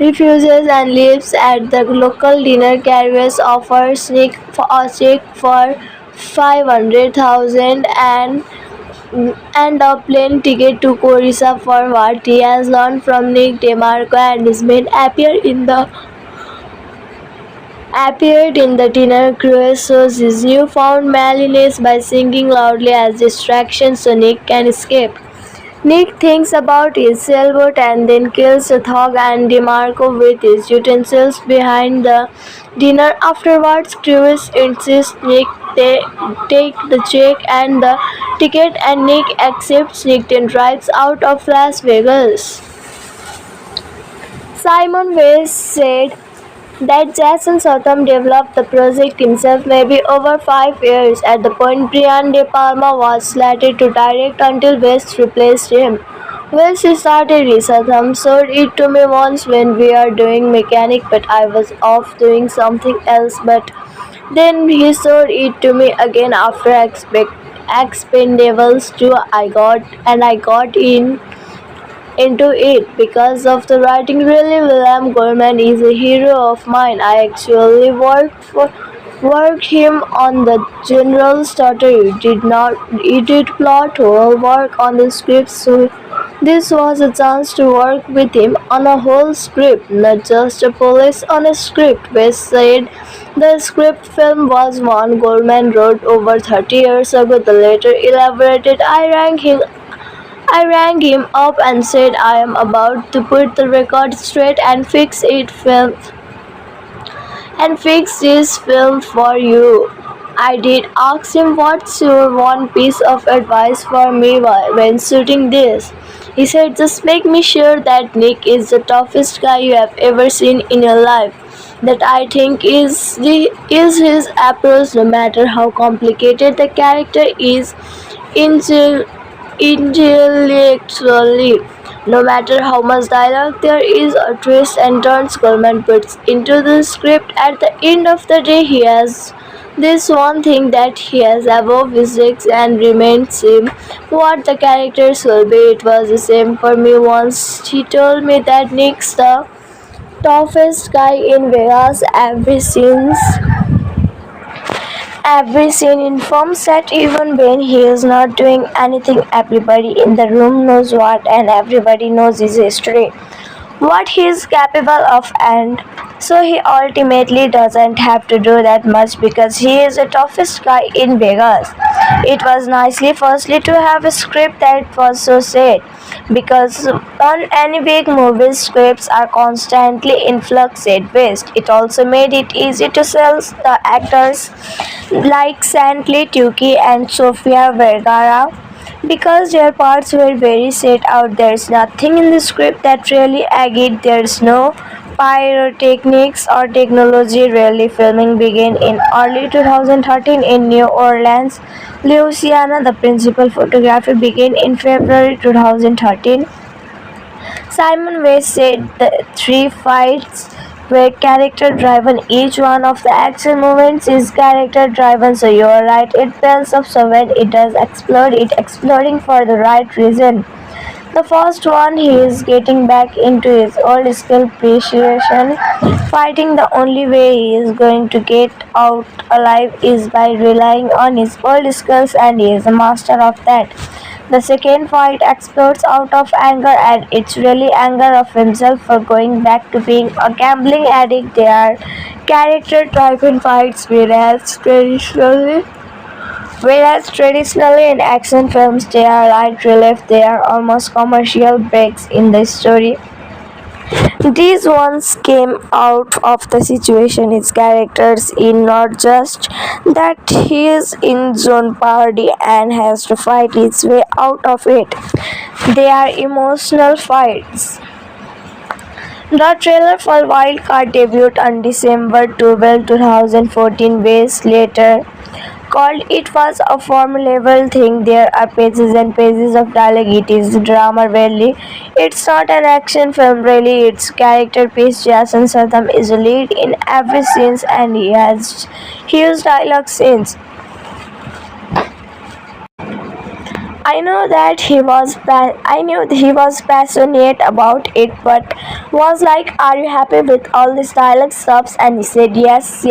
and leaves. At the local dinner, Carriers offers Nick a check for $500,000 and a plane ticket to Coruscant. For what he has learned from Nick, DeMarco and his men appear in the appeared in the dinner cruise shows his newfound manliness by singing loudly as distraction so Nick can escape. Nick thinks about his sailboat and then kills the Thog and DeMarco with his utensils behind the dinner. Afterwards, Cruise insists Nick take the check and the ticket, and Nick accepts. Nick then drives out of Las Vegas. Simon Weiss said that Jason Statham developed the project himself maybe over 5 years. At the point Brian De Palma was slated to direct until West replaced him. West started it. Statham showed it to me once when we are doing mechanic, but I was off doing something else. But then he showed it to me again after Expendables 2. I got into it because of the writing. Really, William Gorman is a hero of mine. I actually worked him on the General Starter. He did plot whole work on the script, so this was a chance to work with him on a whole script, not just a polish on a script. West said the script film was one Gorman wrote over 30 years ago. The later elaborated, I rang him up and said I am about to put the record straight and fix this film for you. I did ask him what's your one piece of advice for me when shooting this. He said just make me sure that Nick is the toughest guy you have ever seen in your life. That I think is his approach no matter how complicated the character is. Intellectually, no matter how much dialogue there is or twists and turns Gorman puts into the script, at the end of the day he has this one thing that he has above his legs and remains him what the characters will be. It was the same for me once. He told me that Nick's the toughest guy in Vegas. Every scene informs that even when he is not doing anything, everybody in the room knows what, and everybody knows his history, what he is capable of, and so he ultimately doesn't have to do that much because he is the toughest guy in Vegas. It was nicely firstly to have a script that was so sad because on any big movie scripts are constantly in flux at best. It also made it easy to sell the actors like Santley Tucci and Sofia Vergara because their parts were very set out. There's nothing in the script that really agitated. There's no pyrotechnics or technology. Really, filming began in early 2013 in New Orleans, Louisiana. The principal photography began in February 2013. Simon West said the three fights were character driven. Each one of the action movements is character driven. So you are right, it builds up. So when it does explode, it exploding for the right reason. The first one, he is getting back into his old skill precision fighting. The only way he is going to get out alive is by relying on his old skills, and he is a master of that. The second fight explodes out of anger, and it's really anger of himself for going back to being a gambling addict. They are character-driven fights, whereas traditionally in action films they are light relief, they are almost commercial breaks in the story. These ones came out of the situation his characters in, not just that he is in John Party and has to fight his way out of it. They are emotional fights. The trailer for Wildcard debuted on December 12, 2014. Days later called it was a formidable thing. There are pages and pages of dialogue. It is drama really. It's not an action film really. It's character piece. Jason Statham is a lead in every scene and he has huge dialogue scenes. I knew he was passionate about it, but was like, "Are you happy with all this dialogue stuff?" And he said, "Yes,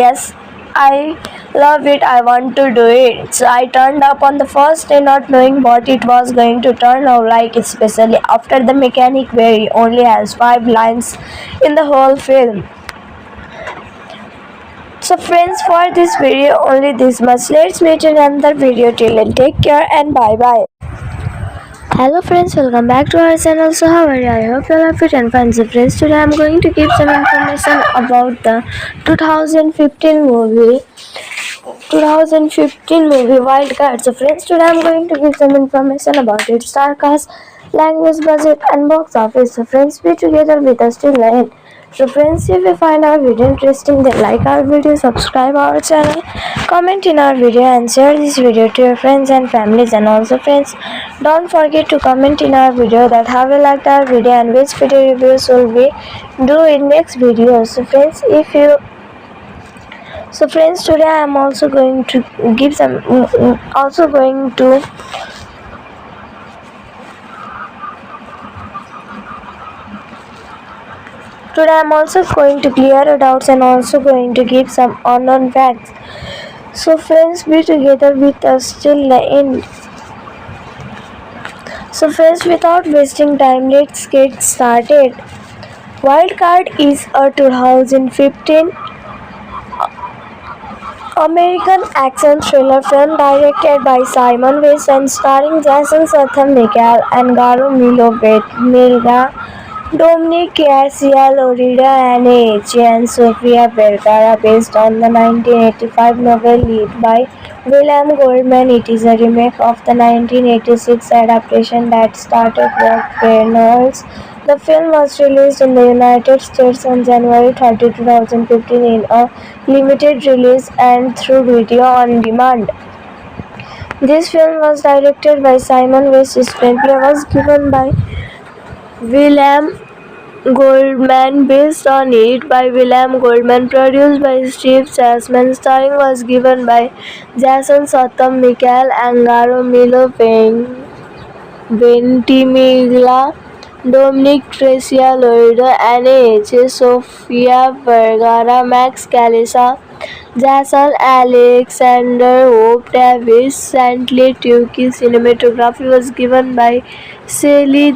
I love it. I want to do it." So I turned up on the first day, not knowing what it was going to turn out like, especially after the mechanic, where he only has 5 lines in the whole film. So friends, for this video only this much. Let's meet in another video. Till then, take care and bye bye. Hello friends, welcome back to our channel. So how are you? I hope you are fit and fine. So friends, today I am going to give some information about the 2015 movie 2015 movie Wildcard. So friends, today I am going to give some information about its star cast, language, budget and box office. So friends, be together with us till the end. So friends, if you find our video interesting, then like our video, subscribe our channel, comment in our video and share this video to your friends and families. And also friends, don't forget to comment in our video that how you liked our video and which video reviews will we do in next video. So friends, today I am also going to give some also going to Today I am also going to clear your doubts and also going to give some unknown facts. So friends, be together with us till the end. So friends, without wasting time, let's get started. Wildcard is a 2015 American action thriller film directed by Simon West and starring Jason Statham, Michael Angaromilo, Melga, Dominic Garcia, Lorida Anne, and Sofia Vergara, based on the 1985 novel Lead by William Goldman. It is a remake of the 1986 adaptation that started Rock Reynolds. The film was released in the United States on January 30, 2015 in a limited release and through video on demand. This film was directed by Simon West. Screenplay was given by William Goldman, based on it by William Goldman, produced by Steve Chasman. Starring was given by Jason Statham, Michael Angaromilo, Ventimiglia, Dominic Tricia, Lorida Anne, Sofia Vergara, Max Calesa, Jason Alexander, Hope Davis, Santley Tucci. Cinematography was given by Shelley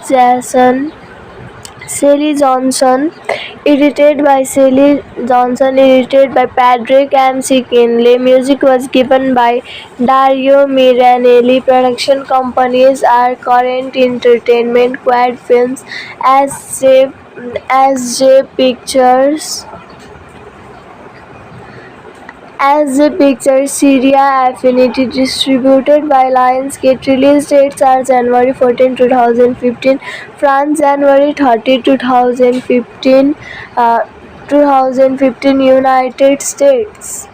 Johnson, edited by Patrick M. Kinley. Music was given by Dario Miranelli. Production companies are Current Entertainment, Quad Films, SJ Pictures, Syria, Affinity, distributed by Lionsgate. Release dates are January 14, 2015, France, January 30, 2015, 2015, United States.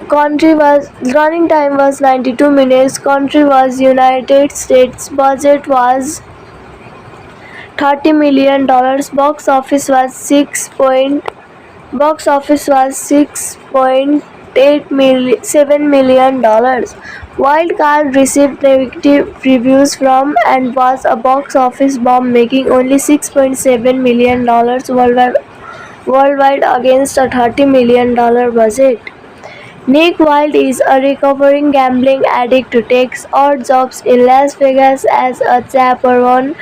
Running time was 92 minutes. Country was United States. Budget was $30 million. Box office was $6.7 million. Wildcard received negative reviews from and was a box office bomb, making only $6.7 million worldwide against a $30 million budget. Nick Wilde is a recovering gambling addict who takes odd jobs in Las Vegas as a chaperone.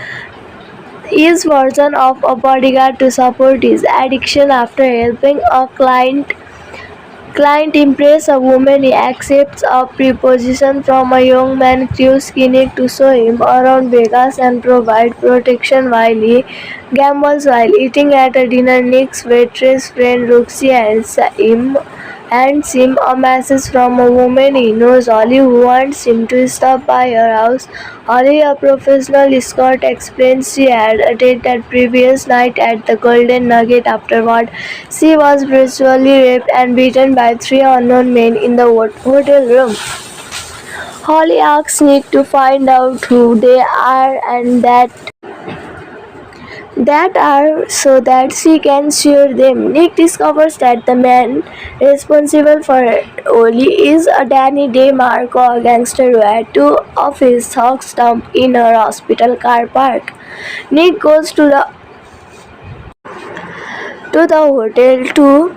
His version of a bodyguard to support his addiction. After helping a client impress a woman, he accepts a proposition from a young man, Chris Kinnick, to show him around Vegas and provide protection while he gambles. While eating at a dinner, Nick's waitress friend Roxy hands him a message from a woman he knows, Holly, who wants him to stop by her house. Holly, a professional escort, explains she had attended that previous night at the Golden Nugget. Afterward, she was brutally raped and beaten by 3 unknown men in the hotel room. Holly asks Nick to find out who they are and so that she can sue them. Nick discovers that the man responsible for Holly is a Danny DeMarco, a gangster who had 2 of his thugs dumped in her hospital car park. Nick goes to the hotel to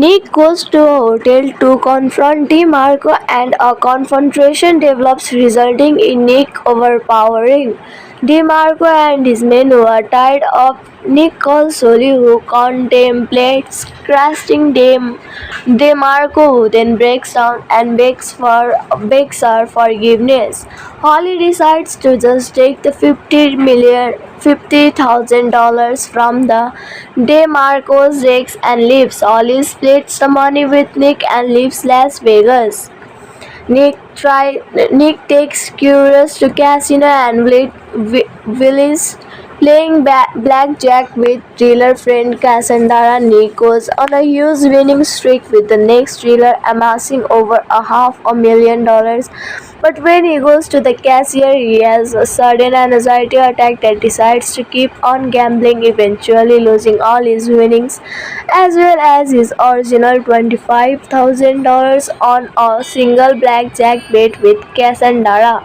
Nick goes to a hotel to confront DeMarco and a confrontation develops resulting in Nick overpowering DeMarco and his men who are tired of Nick calls Sully who contemplates crashing DeMarco who then breaks down and begs her forgiveness. Holly decides to just take the $50,000 from the DeMarco's decks and leaves. Holly splits the money with Nick and leaves Las Vegas. Nick takes Curious to casino and Willis playing blackjack with dealer friend Cassandra. Nick goes on a huge winning streak with the next dealer amassing over $500,000. But when he goes to the cashier, he has a sudden anxiety attack that decides to keep on gambling, eventually losing all his winnings as well as his original $25,000 on a single blackjack bet with Cassandra.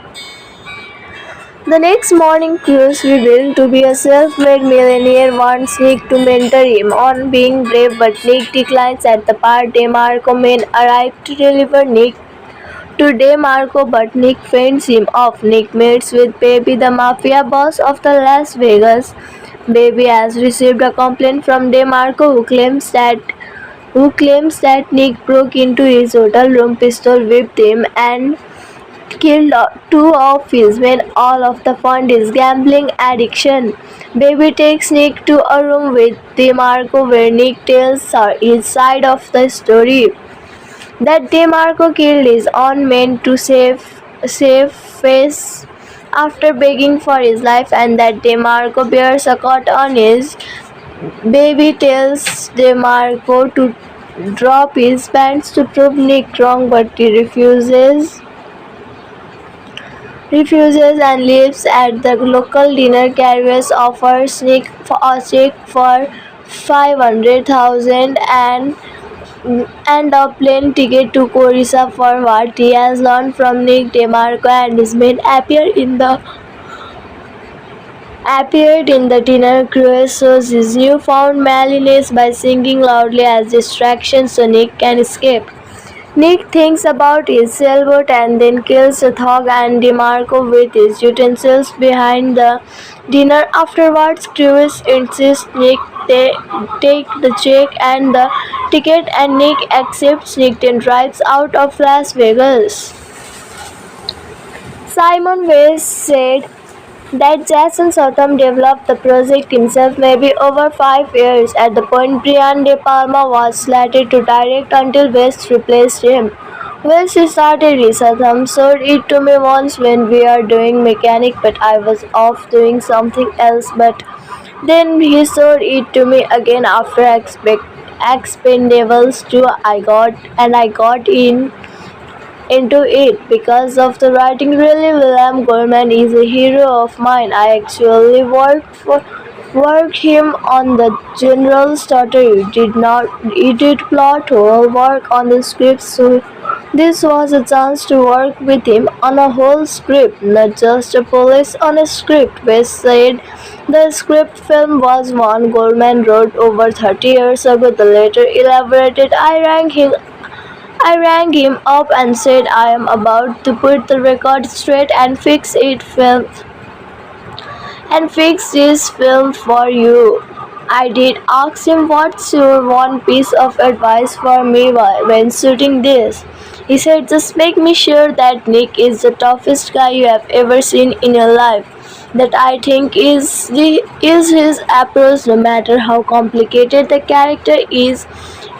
The next morning, Cruz, revealed to be a self-made millionaire, wants Nick to mentor him on being brave, but Nick declines. At the part, DeMarco men arrive to deliver Nick to DeMarco, but Nick fends him off. Nick meets with Baby, the mafia boss of the Las Vegas. Baby has received a complaint from DeMarco who claims that Nick broke into his hotel room, pistol whipped him, and killed two of his men. All of the fund is gambling addiction. Baby takes Nick to a room with DeMarco where Nick tells her his side of the story. That DeMarco killed his own men to save face after begging for his life, and that DeMarco bears a cut on his. Baby tells DeMarco to drop his pants to prove Nick wrong, but he refuses and leaves. At the local dinner, Carriers offers Nick a check for $500,000 and a plane ticket to Coruscant for what he has learned from Nick. DeMarco and his men appeared in the dinner. Cruz shows his newfound manliness by singing loudly as distraction so Nick can escape. Nick thinks about his sailboat and then kills the thug and DeMarco with his utensils behind the dinner. Afterwards, Cruz insists Nick take the check and the ticket, and Nick accepts. Nick then drives out of Las Vegas. Simon West said that Jason Statham developed the project himself maybe over 5 years. At the point, Brian De Palma was slated to direct until West replaced him. West started it. Statham showed it to me once when we were doing Mechanic, but I was off doing something else. But then he showed it to me again after Expendables 2. I got into it because of the writing. Really, William Goldman is a hero of mine. I actually worked him on the General Starter. He did plot whole work on the script, so this was a chance to work with him on a whole script, not just a polish on a script. West said the script film was one Goldman wrote over 30 years ago. The later elaborated, I rang him up and said I am about to put the record straight and fix this film for you. I did ask him what's your one piece of advice for me when shooting this. He said just make me sure that Nick is the toughest guy you have ever seen in your life. That I think is his approach, no matter how complicated the character is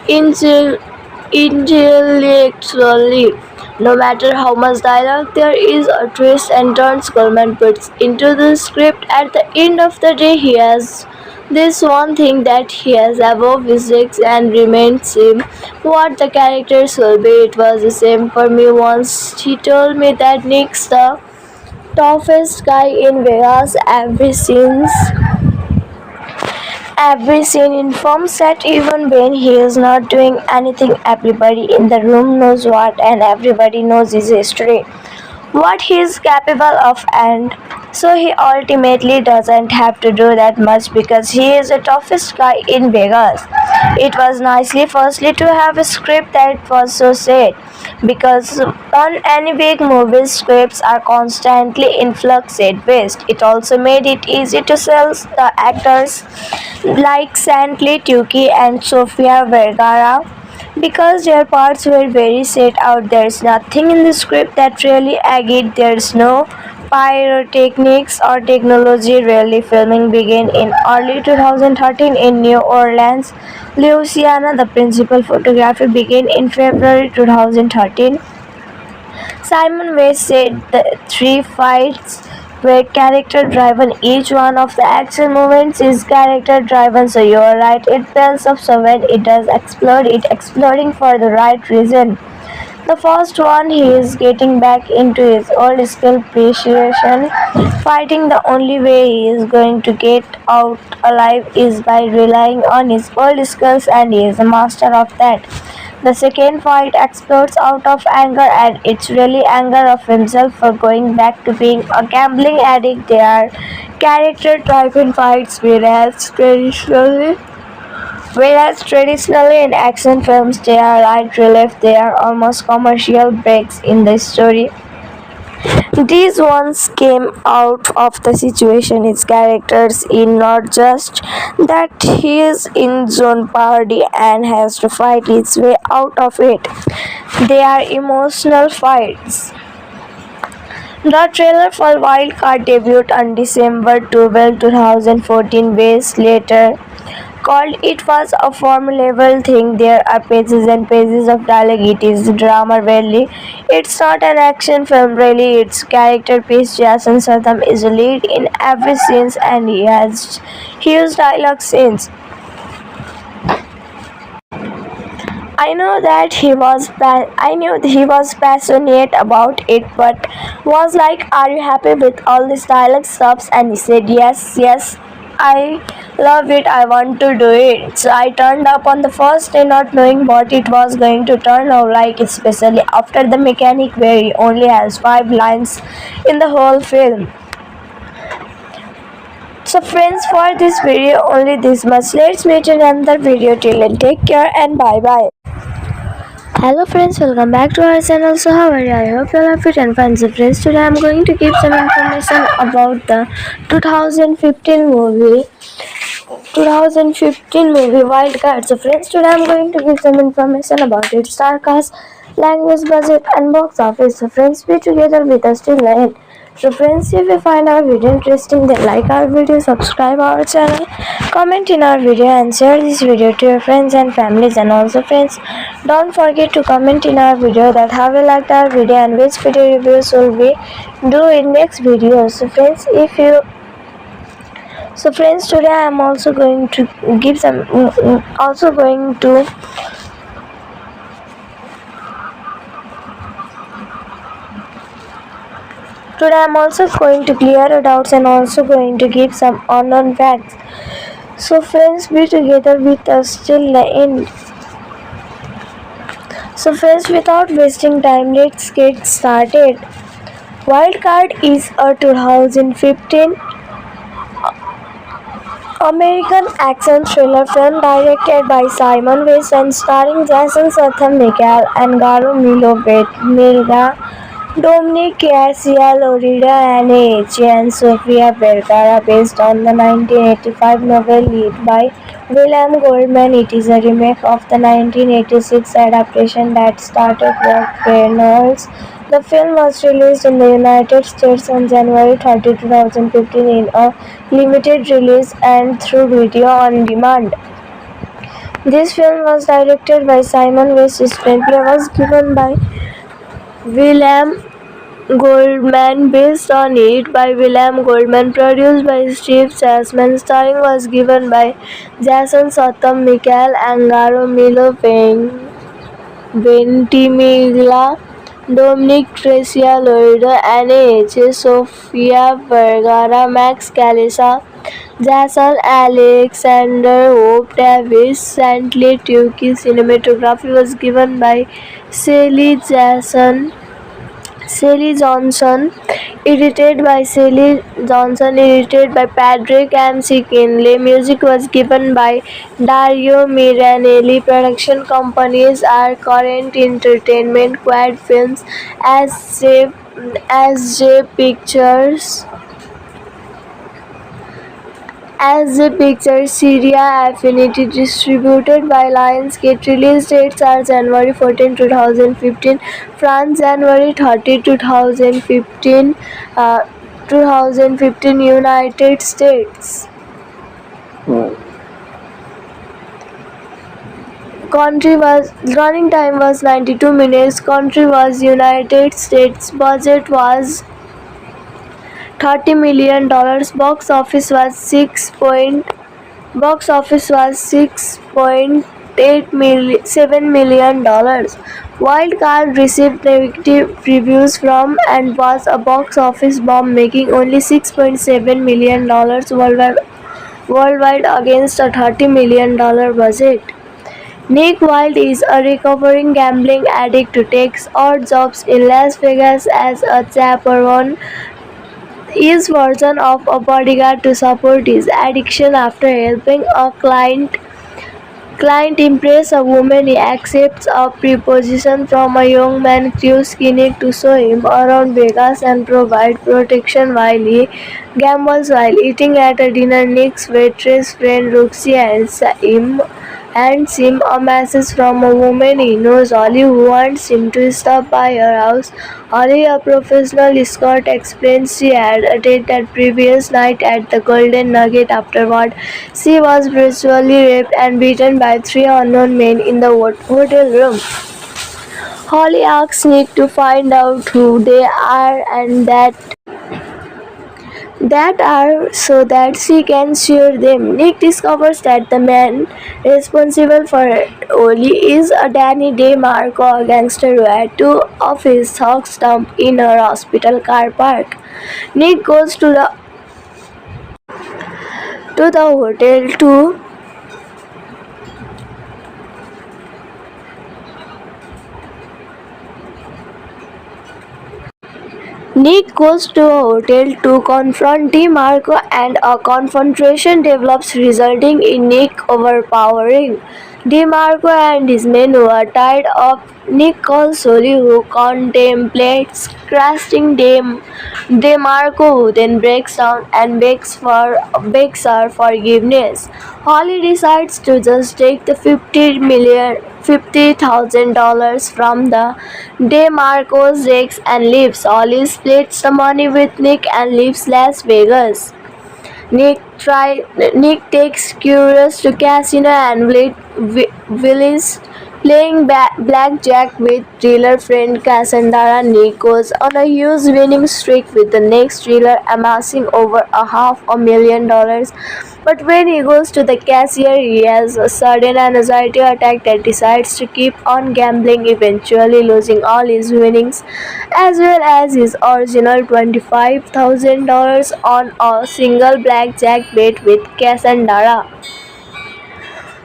intellectually. No matter how much dialogue there is or twists and turns Goldman puts into the script, at the end of the day he has this one thing that he has above his legs and remains him what the characters will be. It was the same for me once. He told me that Nick's the toughest guy in Vegas. Every scene informs that even when he is not doing anything, everybody in the room knows what and everybody knows his history. what he is capable of, and so he ultimately doesn't have to do that much because he is the toughest guy in Vegas. It was nicely firstly to have a script that was so set because on any big movie scripts are constantly in flux at best. It also made it easy to sell the actors like Santley Tucci and Sofia Vergara because their parts were very set out. There's nothing in the script that really agitated. There's no pyrotechnics or technology really. Filming began in early 2013 in New Orleans, Louisiana. The principal photography began in February 2013. Simon West said the three fights were character driven. Each one of the action movements is character driven. So you are right, it builds up so when it does explode, it exploding for the right reason. The first one, he is getting back into his old skill precision fighting. The only way he is going to get out alive is by relying on his old skills, and he is a master of that. The second fight explodes out of anger, and it's really anger of himself for going back to being a gambling addict. They are character-driven fights, whereas traditionally in action films they are light relief, they are almost commercial breaks in the story. These ones came out of the situation his characters in, not just that he is in zone party and has to fight his way out of it. They are emotional fights. The trailer for Wild Card debuted on December 12, 2014. Days later, called it was a formidable thing. There are pages and pages of dialogue. It is drama really. It's not an action film really. It's character piece. Jason Statham is a lead in every scene and he has huge dialogue scenes. I knew he was passionate about it, but was like, "Are you happy with all this dialogue stuff?" And he said, "Yes, I love it. I want to do it." So I turned up on the first day, not knowing what it was going to turn out like, especially after the mechanic, where he only has 5 lines in the whole film. So friends, for this video only this much. Let's meet in another video. Till then, take care and bye bye. Hello friends, welcome back to our channel. So how are you? I hope you all are fit and fine. So friends, today I am going to give some information about the 2015 movie. 2015 movie Wild Card. So friends, today I am going to give some information about its star cast, language, budget and box office. So friends, be together with us till the end. So friends, if you find our video interesting, then like our video, subscribe our channel, comment in our video and share this video to your friends and families. And also friends, don't forget to comment in our video that how you liked our video and which video reviews will we do in next video. So friends, today I am also going to give some Today I am also going to clear your doubts and also going to give some unknown facts. So friends, be together with us till the end. So friends, without wasting time, let's get started. Wild Card is a 2015 American action thriller film directed by Simon West and starring Jason Statham, Michael Angaro, Milo Venegas, Dominic Garcia, Loretta Anne and Sofia Vergara, based on the 1985 novel Lead by William Goldman. It is a remake of the 1986 adaptation that started Ralph Reynolds. The film was released in the United States on January 30, 2015 in a limited release and through video on demand. This film was directed by Simon West. Screenplay was given by William Goldman, based on it by William Goldman, produced by Steve Chasman. Starring was given by Jason Statham, Michael Angaro, Milo Ventimiglia, Dominic Garcia, Loretta Anne, Sofia Vergara, Max Calesa, Jason Alexander, Hope Davis, Santley Tucci. Cinematography was given by Shelley Jackson. Edited by Patrick M.C. Kinley. Music was given by Dario Miranelli. Production companies are Current Entertainment, Quad Films, SJ Pictures, Syria Affinity, distributed by Lionsgate. Release dates are January 14, 2015, France January 30, 2015, United States. Country was Running time was 92 minutes. Country was United States. Budget was $30 million. Box office was $6.7 million. Wild Card received negative reviews from and was a box office bomb, making only $6.7 million worldwide against a $30 million budget. Nick Wilde is a recovering gambling addict who takes odd jobs in Las Vegas as a chaperone, his version of a bodyguard to support his addiction. After helping a client impress a woman, he accepts a proposition from a young man, Chris Kinnick, to show him around Vegas and provide protection while he gambles. While eating at a dinner, Nick's waitress friend Roxy hands him a message from a woman he knows, Holly, who wants him to stop by her house. Holly, a professional escort, explains she had a date that previous night at the Golden Nugget. Afterward, she was brutally raped and beaten by three unknown men in the hotel room. Holly asks Nick to find out who they are and that are so that she can sue them. Nick discovers that the man responsible for Oli is a Danny DeMarco, a gangster who had two of his thugs dumped in her hospital car park. Nick goes to the hotel to Nick goes to a hotel to confront DeMarco, and a confrontation develops, resulting in Nick overpowering DeMarco and his men, who are tired of Nick calls Holly, who contemplates crashing DeMarco, who then breaks down and begs her forgiveness. Holly decides to just take the $50,000 from the DeMarco's decks and leaves. Holly splits the money with Nick and leaves Las Vegas. Nick takes Curious to casino and Willis playing blackjack with dealer friend Cassandra. Nick goes on a huge winning streak, with the next dealer amassing over $500,000. But when he goes to the cashier, he has a sudden anxiety attack that decides to keep on gambling, eventually losing all his winnings as well as his original $25,000 on a single blackjack bet with Cassandra.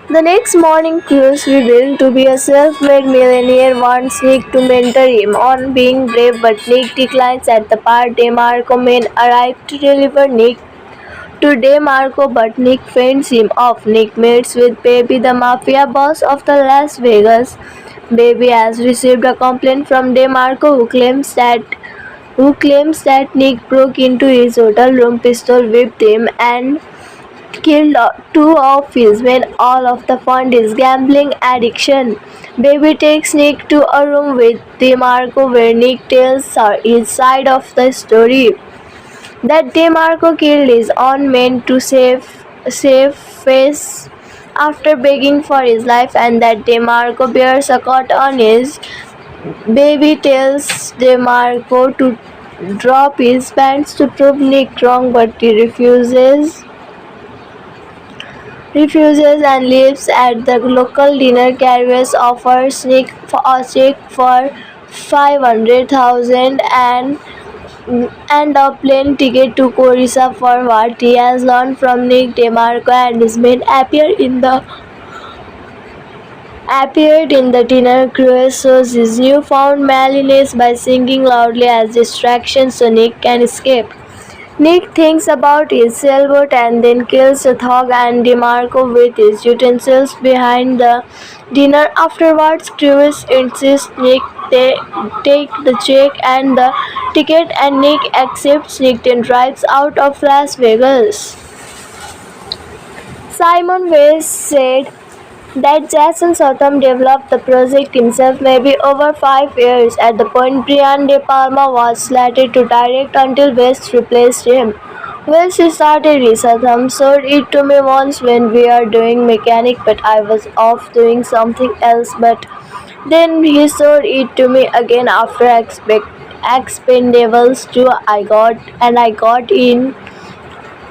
The next morning, Cruz, revealed to be a self-made millionaire, wants Nick to mentor him on being brave, but Nick declines. At the park, DeMarco men arrive to deliver Nick to DeMarco, but Nick fends him off. Nick meets with Baby, the mafia boss of the Las Vegas. Baby has received a complaint from DeMarco, who claims that Nick broke into his hotel room, pistol whipped him, and killed two of his men. All of the fund is gambling addiction. Baby takes Nick to a room with DeMarco, where Nick tells her his side of the story. That DeMarco killed his own men to save face after begging for his life, and that DeMarco bears a cut on his. Baby tells DeMarco to drop his pants to prove Nick wrong, but he refuses and leaves. At the local dinner, Carriers offers Nick a check for $500,000 and a plane ticket to Coruscant for what he has learned from Nick. DeMarco and his men appear in the appeared in the dinner shows his newfound malines by singing loudly as distraction so Nick can escape. Nick thinks about his sailboat and then kills Thog and DeMarco with his utensils behind the dinner. Afterwards, Cruz insists Nick take the check and the ticket, and Nick accepts. Nick then drives out of Las Vegas. Simon Weiss said that Jason Statham developed the project himself maybe over 5 years. At the point, Brian De Palma was slated to direct until West replaced him. Well, she started Statham showed it to me once when we are doing mechanic, but I was off doing something else. But then he showed it to me again after Expendables 2. I got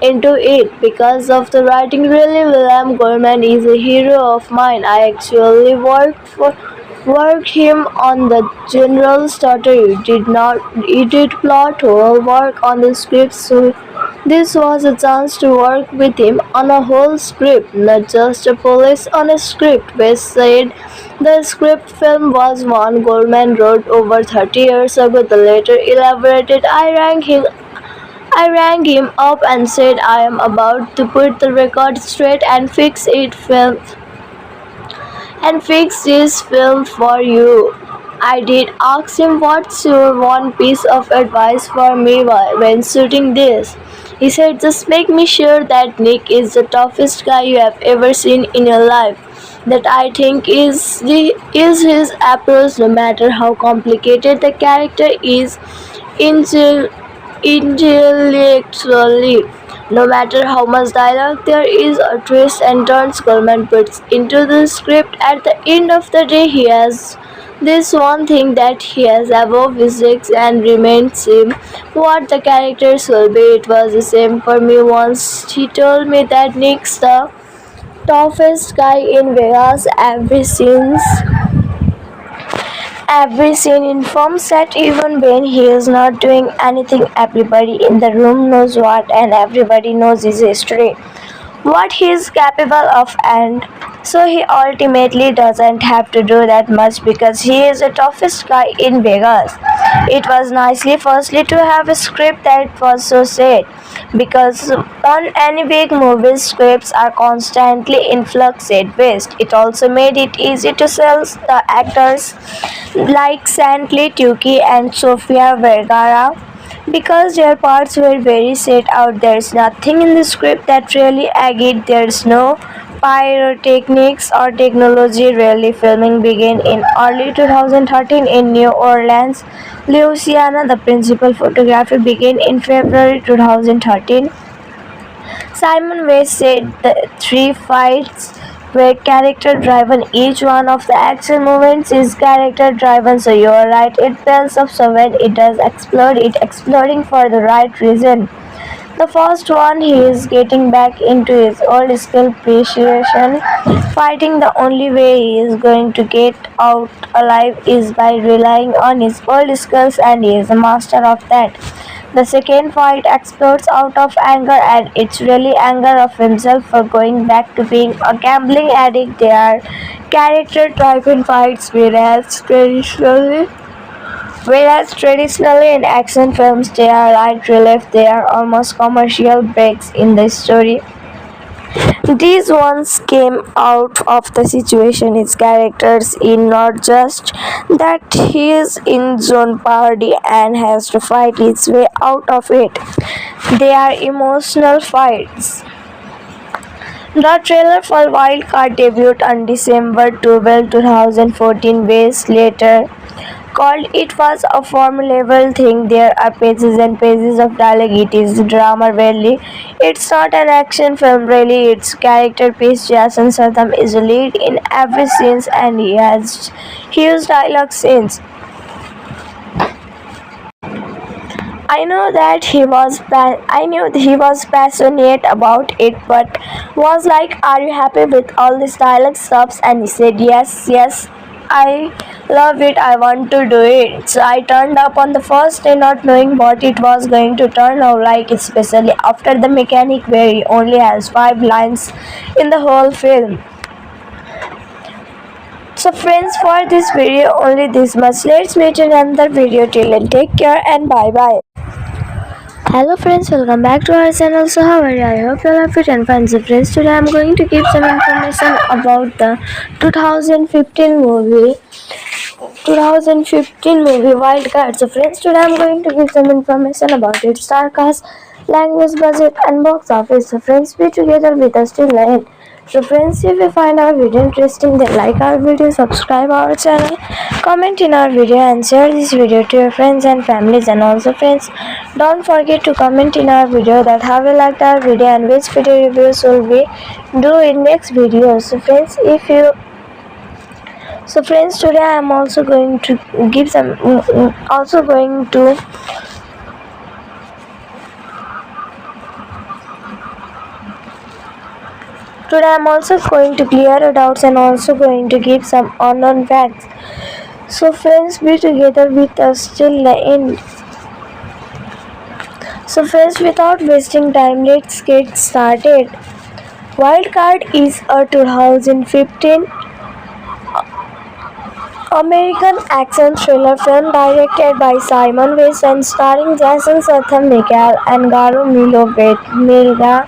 into it because of the writing. Really, William Gorman is a hero of mine. I actually worked him on the General Starter. He did plot whole work on the script, so this was a chance to work with him on a whole script, not just a polish on a script. West said the script film was one Gorman wrote over 30 years ago. The later elaborated, I rang him up and said I am about to put the record straight and fix this film for you. I did ask him what's your one piece of advice for me when shooting this. He said just make me sure that Nick is the toughest guy you have ever seen in your life. That I think is his approach no matter how complicated the character is intellectually. No matter how much dialogue there is or twists and turns Coleman puts into the script, at the end of the day he has this one thing that he has above his legs and remains him what the characters will be. It was the same for me once. He told me that Nick's the toughest guy in Vegas. Every scene informs that even when he is not doing anything, everybody in the room knows what, and everybody knows his history, what he is capable of, and so he ultimately doesn't have to do that much because he is the toughest guy in Vegas. It was nicely firstly to have a script that was so set because on any big movie scripts are constantly in flux at best. It also made it easy to sell the actors like Santley Tucci and Sofia Vergara because their parts were very set out. There's nothing in the script that really agitated. There's no pyrotechnics or technology really. Filming began in early 2013 in New Orleans, Louisiana. The principal photography began in February 2013. Simon Weiss said the three fights were character driven. Each one of the action movements is character driven, so you are right, it builds up, so when it does explode, it's exploding for the right reason. The first one, he is getting back into his old skill precision fighting. The only way he is going to get out alive is by relying on his old skills, and he is a master of that. The second fight explodes out of anger, and it's really anger of himself for going back to being a gambling addict. They are character-driven fights, whereas traditionally in action films they are light relief, they are almost commercial breaks in the story. These ones came out of the situation his characters in, not just that he is in zone party and has to fight his way out of it. They are emotional fights. The trailer for Wildcard debuted on December 12, 2014. Weiss later called it was a formidable thing. There are pages and pages of dialogue. It is drama really. It's not an action film really. It's character piece. Jason Statham is a lead in every scene and he has huge dialogue scenes. I knew he was passionate about it, but was like, "Are you happy with all this dialogue stuff?" And he said, "Yes, I love it. I want to do it." So I turned up on the first day, not knowing what it was going to turn out like, especially after The Mechanic, where he only has 5 lines in the whole film. So friends, for this video only this much. Let's meet in another video. Till then, take care and bye bye. Hello friends, welcome back to our channel. So how are you? I hope you are fit and fine. So friends, today I am going to give some information about the 2015 movie. 2015 movie Wildcard. So friends, today I am going to give some information about its star cast, language, budget and box office. So friends, be together with us till the end. So friends, if you find our video interesting, then like our video, subscribe our channel, comment in our video and share this video to your friends and families. And also friends, don't forget to comment in our video that how you liked our video and which video reviews will we do in next video. So friends, today I am also going to give some Today I am also going to clear your doubts and also going to give some unknown facts. So friends, be together with us till the end. So friends, without wasting time, let's get started. Wildcard is a 2015 American action thriller film directed by Simon West and starring Jason Statham, Michael Angaro, Milo Ventimiglia,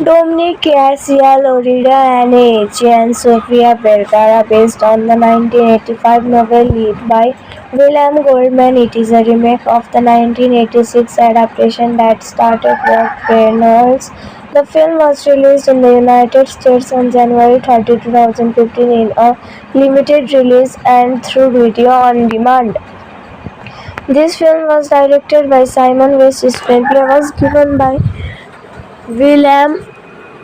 Dominic Garcia, Loretta Anne and Sofia Vergara, based on the 1985 novel read by William Goldman. It is a remake of the 1986 adaptation that started Rob Reynolds. The film was released in the United States on January 30, 2015 in a limited release and through video on demand. This film was directed by Simon West. Screenplay was given by William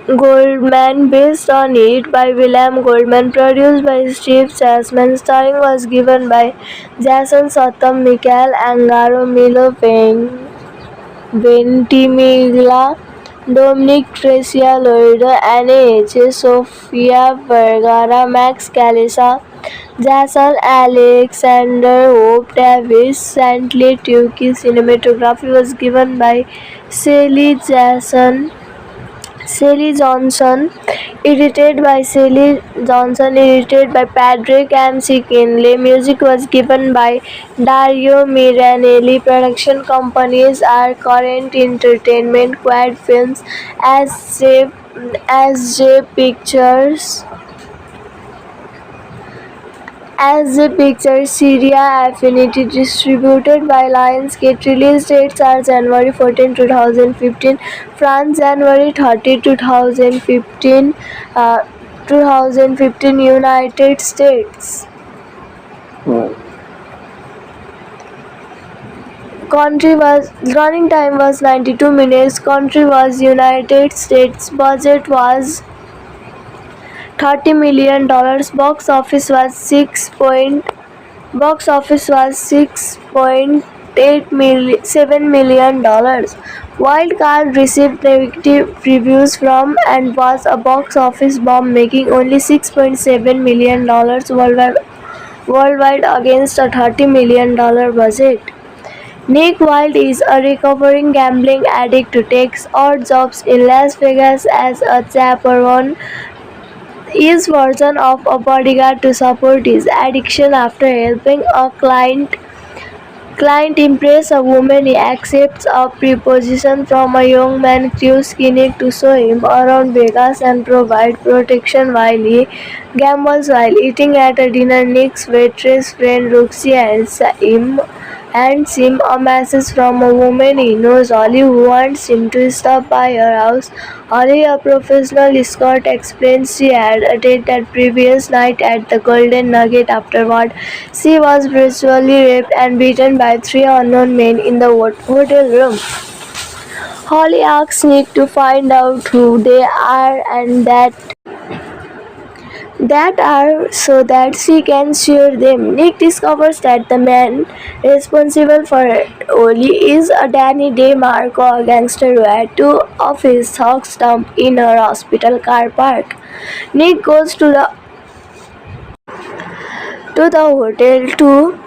Goldman, based on it by William Goldman, produced by Steve Chasman. Starring was given by Jason Statham, Michael Angaro, Milo Ventimiglia, Dominic Garcia, Loretta Anne, Sofia Vergara, Max Calisa, Jason Alexander, Hope Davis, Santley Tucci. Cinematography was given by Shelley Johnson, edited by Patrick M. Kinley. Music was given by Dario Miranelli. Production companies are Current Entertainment, Quad Films, SJ Pictures, Syria Affinity, distributed by Lionsgate. Release dates are January 14, 2015, France, January 30, 2015, 2015, United States. Running time was 92 minutes. Country was United States. Budget was $30 million. Box office was $6.7 million. Wildcard received negative reviews from and was a box office bomb, making only $6.7 million worldwide against a $30 million budget. Nick Wilde is a recovering gambling addict who takes odd jobs in Las Vegas as a chaperone. His version of a bodyguard to support his addiction. After helping a client impress a woman, he accepts a proposition from a young man, Chris Kinnick, to show him around Vegas and provide protection while he gambles. While eating at a dinner, Nick's waitress friend Roxy hands him a message from a woman he knows, Holly, who wants him to stop by her house. Holly, a professional escort, explains she had attended that previous night at the Golden Nugget. Afterward, she was brutally raped and beaten by 3 unknown men in the hotel room. Holly asks Nick to find out who they are and so that she can sue them. Nick discovers that the man responsible for Holly is a Danny DeMarco, a gangster who had 2 of his thugs dumped in her hospital car park. Nick goes to the hotel to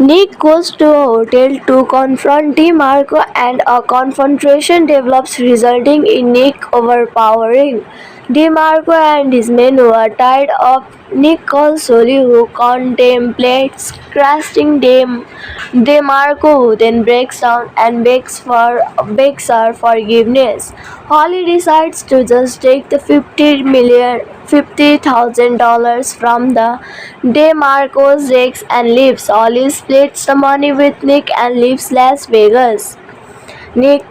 Nick goes to a hotel to confront DeMarco and a confrontation develops resulting in Nick overpowering DeMarco and his men who are tired of Nick calls Sully who contemplates crashing DeMarco who then breaks down and begs her forgiveness. Holly decides to just take the $50,000 from the DeMarco's decks and leaves. Holly splits the money with Nick and leaves Las Vegas. Nick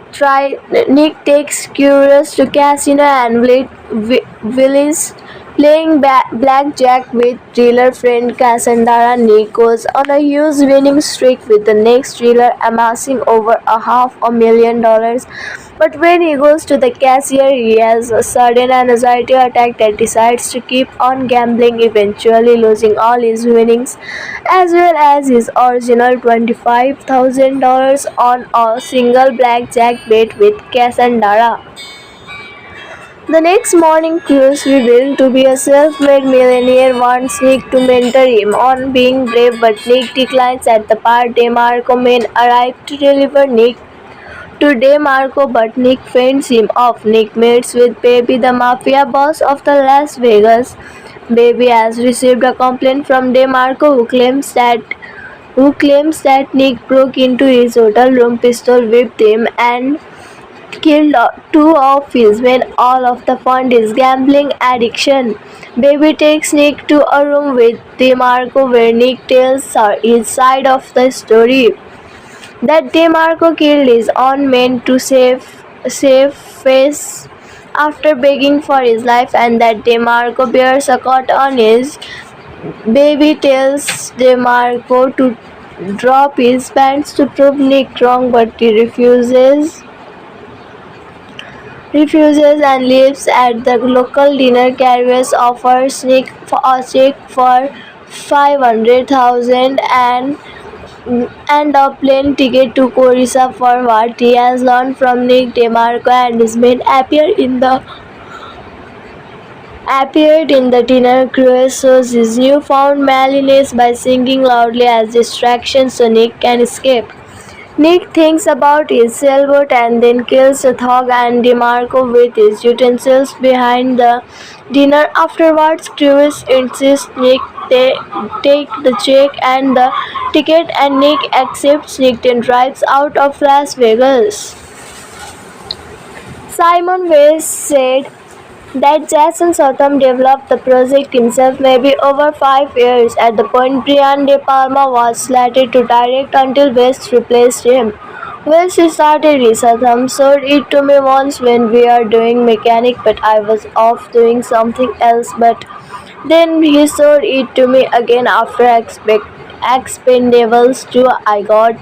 takes Curious to casino and Willis playing blackjack with dealer friend Cassandra. Nick goes on a huge winning streak with the next dealer amassing over $500,000. But when he goes to the cashier, he has a sudden anxiety attack that decides to keep on gambling, eventually losing all his winnings as well as his original $25,000 on a single blackjack bet with Cassandra. The next morning, Cruz, revealed to be a self-made millionaire, wants Nick to mentor him on being brave, but Nick declines. At the part, DeMarco men arrive to deliver Nick to DeMarco, but Nick fends him off. Nick meets with Baby, the mafia boss of the Las Vegas. Baby has received a complaint from DeMarco who claims that Nick broke into his hotel room, pistol whipped him, and killed two of his men. All of the fund is gambling addiction. Baby takes Nick to a room with DeMarco where Nick tells her his side of the story. That DeMarco killed his own men to save face after begging for his life, and that DeMarco bears a cut on his. Baby tells DeMarco to drop his pants to prove Nick wrong, but he refuses and leaves. At the local dinner, Carriers offers Nick a check for $500,000 and a plane ticket to Corissa for what he has learned from Nick. DeMarco and his men appeared in the dinner. Cruz shows his newfound manliness by singing loudly as distraction so Nick can escape. Nick thinks about his sailboat and then kills the thug and DeMarco with his utensils behind the dinner. Afterwards, Cruz insists Nick take the check and the ticket, and Nick accepts. Nick then drives out of Las Vegas. Simon West said that Jason Statham developed the project himself maybe over 5 years. At the point, Brian De Palma was slated to direct until West replaced him. West started it. Statham showed it to me once when we were doing Mechanic, but I was off doing something else. But then he showed it to me again after Expendables 2. I got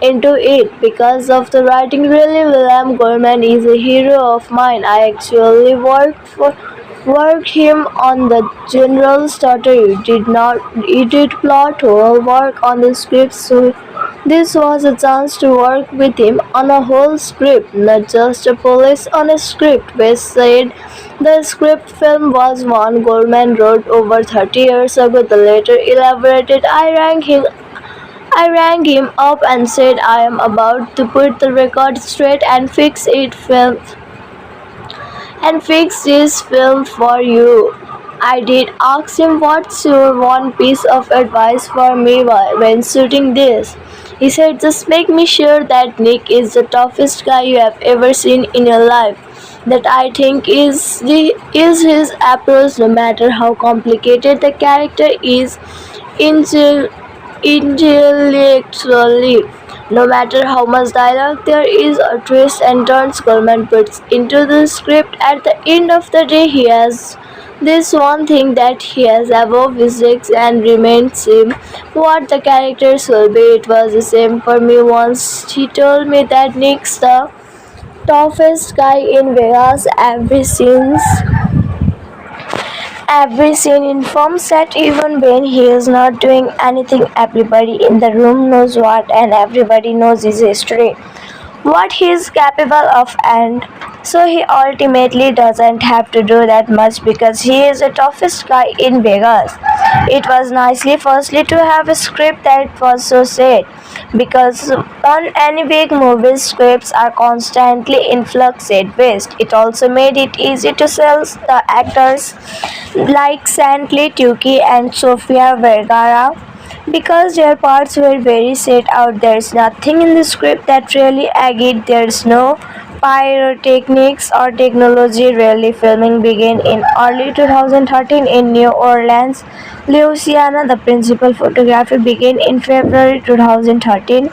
into it because of the writing. Really, William Goldman is a hero of mine. I actually worked him on the General Starter. He did plot whole work on the script, so this was a chance to work with him on a whole script, not just a polish on a script. West said the script film was one Goldman wrote over 30 years ago. The later elaborated, I rang him up and said I am about to put the record straight and fix this film for you. I did ask him what's your one piece of advice for me when shooting this. He said just make me sure that Nick is the toughest guy you have ever seen in your life. That I think is his approach, no matter how complicated the character is intellectually. No matter how much dialogue there is or twists and turns Goldman puts into the script, at the end of the day he has this one thing that he has above his legs and remains him what the characters will be. It was the same for me once. He told me that Nick's the toughest guy in Vegas. Every scene informs that even when he is not doing anything, everybody in the room knows what, and everybody knows his history, what he is capable of, and So he ultimately doesn't have to do that much because he is the toughest guy in Vegas. It was nicely firstly to have a script that was so set because on any big movie scripts are constantly in flux at best. It also made it easy to sell the actors like Santley Tucci and Sofia Vergara because their parts were very set out. There's nothing in the script that really agitated. There's no pyrotechnics or technology. Really, filming began in early 2013 in New Orleans, Louisiana. The principal photography began in February 2013.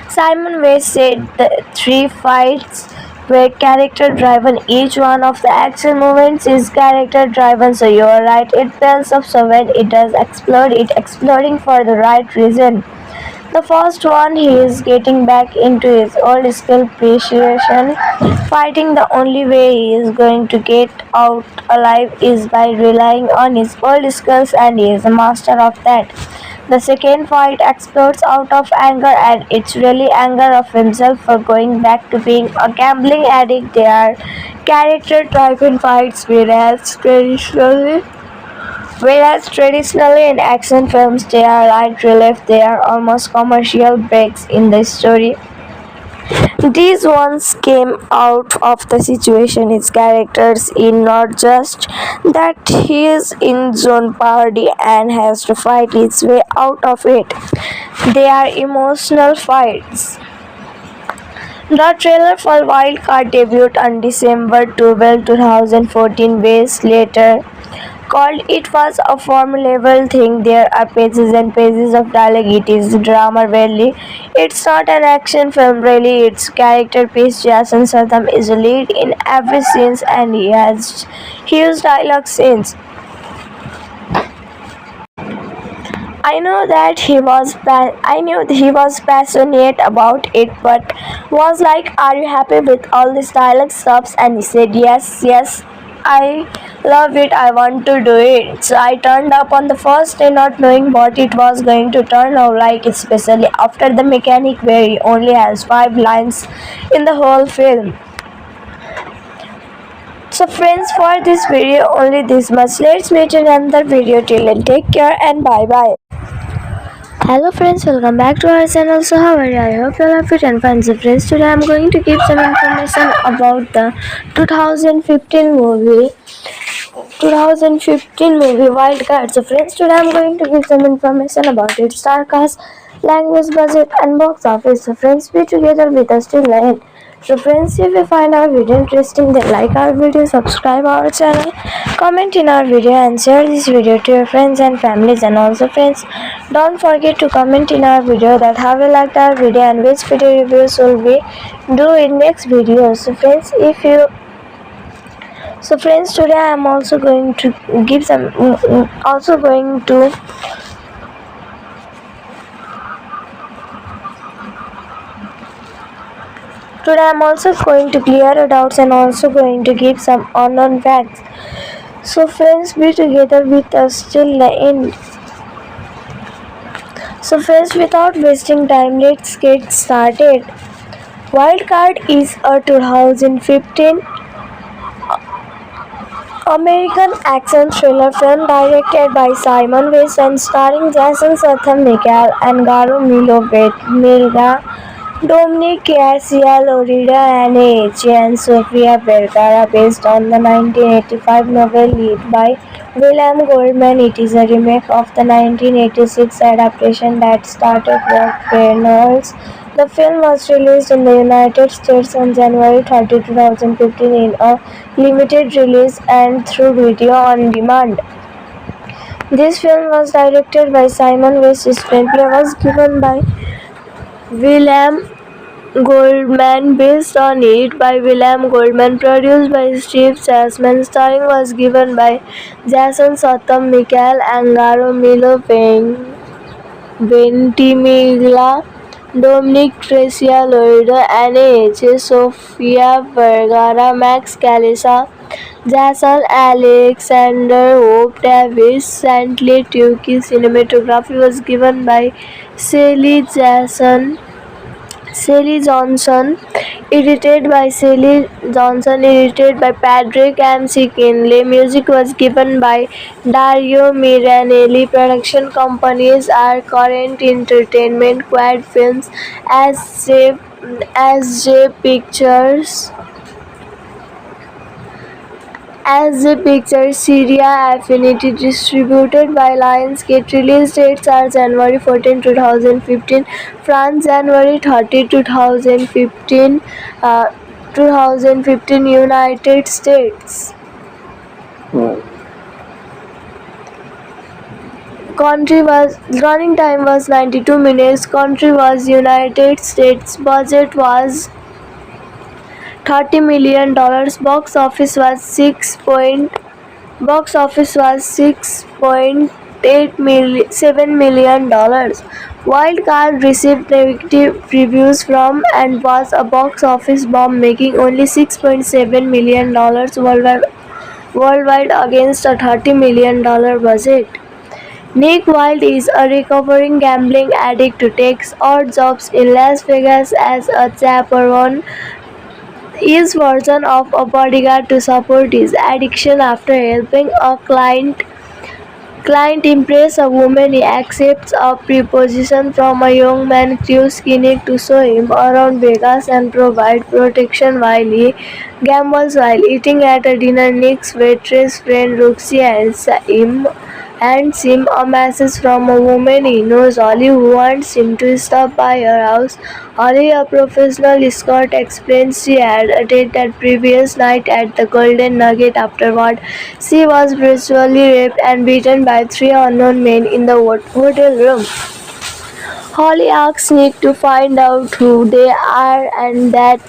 Simon West said the three fights were character driven. Each one of the action movements is character driven. So you are right, it builds up. So when it does explode, it exploding for the right reason. The first one, he is getting back into his old skill appreciation. Fighting, the only way he is going to get out alive is by relying on his old skills, and he is a master of that. The second fight explodes out of anger, and it's really anger of himself for going back to being a gambling addict. They are character-driven fights, whereas traditionally in action films they are light relief, they are almost commercial breaks in the story. These ones came out of the situation his characters in, not just that he is in zone party and has to fight his way out of it. They are emotional fights. The trailer for Wild Card debuted on December 12, 2014. Days later, called it was a formidable thing. There are pages and pages of dialogue. It is drama really. It's not an action film really. It's character piece. Jason Statham is a lead in every scene and he has huge dialogue scenes. I knew he was passionate about it, but was like, "Are you happy with all this dialogue stuffs?" And he said, "Yes, yes, I love it. I want to do it." So I turned up on the first day, not knowing what it was going to turn out like, especially after the mechanic, where he only has 5 lines in the whole film. So friends, for this video only this much. Let's meet in another video. Till then, take care and bye bye. Hello friends, welcome back to our channel. So how are you? I hope you are fit and fine. So friends, today I am going to give some information about the 2015 movie 2015 movie Wild Card. So friends, today I am going to give some information about its star cast, language, budget and box office. So friends, be together with us till the end. So friends, if you find our video interesting, then like our video, subscribe our channel, comment in our video and share this video to your friends and families. And also friends, don't forget to comment in our video that how you liked our video and which video reviews will we do in next video. So friends, today I am also going to give some Today I am also going to clear your doubts and also going to give some unknown facts. So friends, be together with us till the end. So friends, without wasting time, let's get started. Wildcard is a 2015 American action thriller film directed by Simon West and starring Jason Statham, Michael Angaromilo, Milga, Dominic Garcia, Lorida Anne, and Sofia Vergara, based on the 1985 novel Lead by William Goldman. It is a remake of the 1986 adaptation that started Rob Reynolds. The film was released in the United States on January 30, 2015 in a limited release and through video on demand. This film was directed by Simon West. Screenplay was given by William Goldman, based on it by William Goldman, produced by Steve Chasman, starring was given by Jason Statham, Michael Angaromilo, Ventimiglia, Dominic Garcia, Lorida Anne, Sofia Vergara, Max Calisa, Jason Alexander, Hope Davis, Santley Tucci. Cinematography was given by Sally Johnson. edited by Sally Johnson, edited by Patrick M. C. Kinley. Music was given by Dario Miranelli. Production companies are Current Entertainment, Quad Films, SJ Pictures, Syria Affinity, distributed by Lionsgate. Release dates are January 14, 2015, France January 30, 2015, 2015 United States. Country was running time was 92 minutes. Country was United States. Budget was $30 million. Box office was $6.7 million. Wild Card received negative reviews from and was a box office bomb, making only $6.7 million worldwide against a $30 million budget. Nick Wilde is a recovering gambling addict who takes odd jobs in Las Vegas as a chaperone. His version of a bodyguard to support his addiction. After helping a client impress a woman, he accepts a proposition from a young man, Chris Kinnick, to show him around Vegas and provide protection while he gambles. While eating at a dinner, Nick's waitress friend Roxy hands him a message from a woman he knows, Holly, who wants him to stop by her house. Holly, a professional escort, explains she had attended that previous night at the Golden Nugget. Afterward, she was brutally raped and beaten by three unknown men in the hotel room. Holly asks Nick to find out who they are and that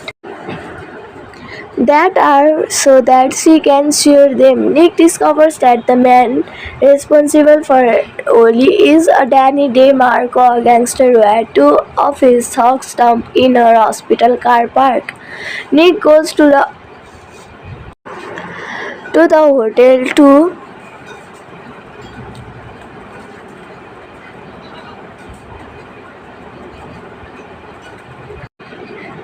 are so that she can sue them. Nick discovers that the man responsible for Oli is a Danny DeMarco, a gangster who had two of his thugs dumped in her hospital car park. Nick goes to the hotel to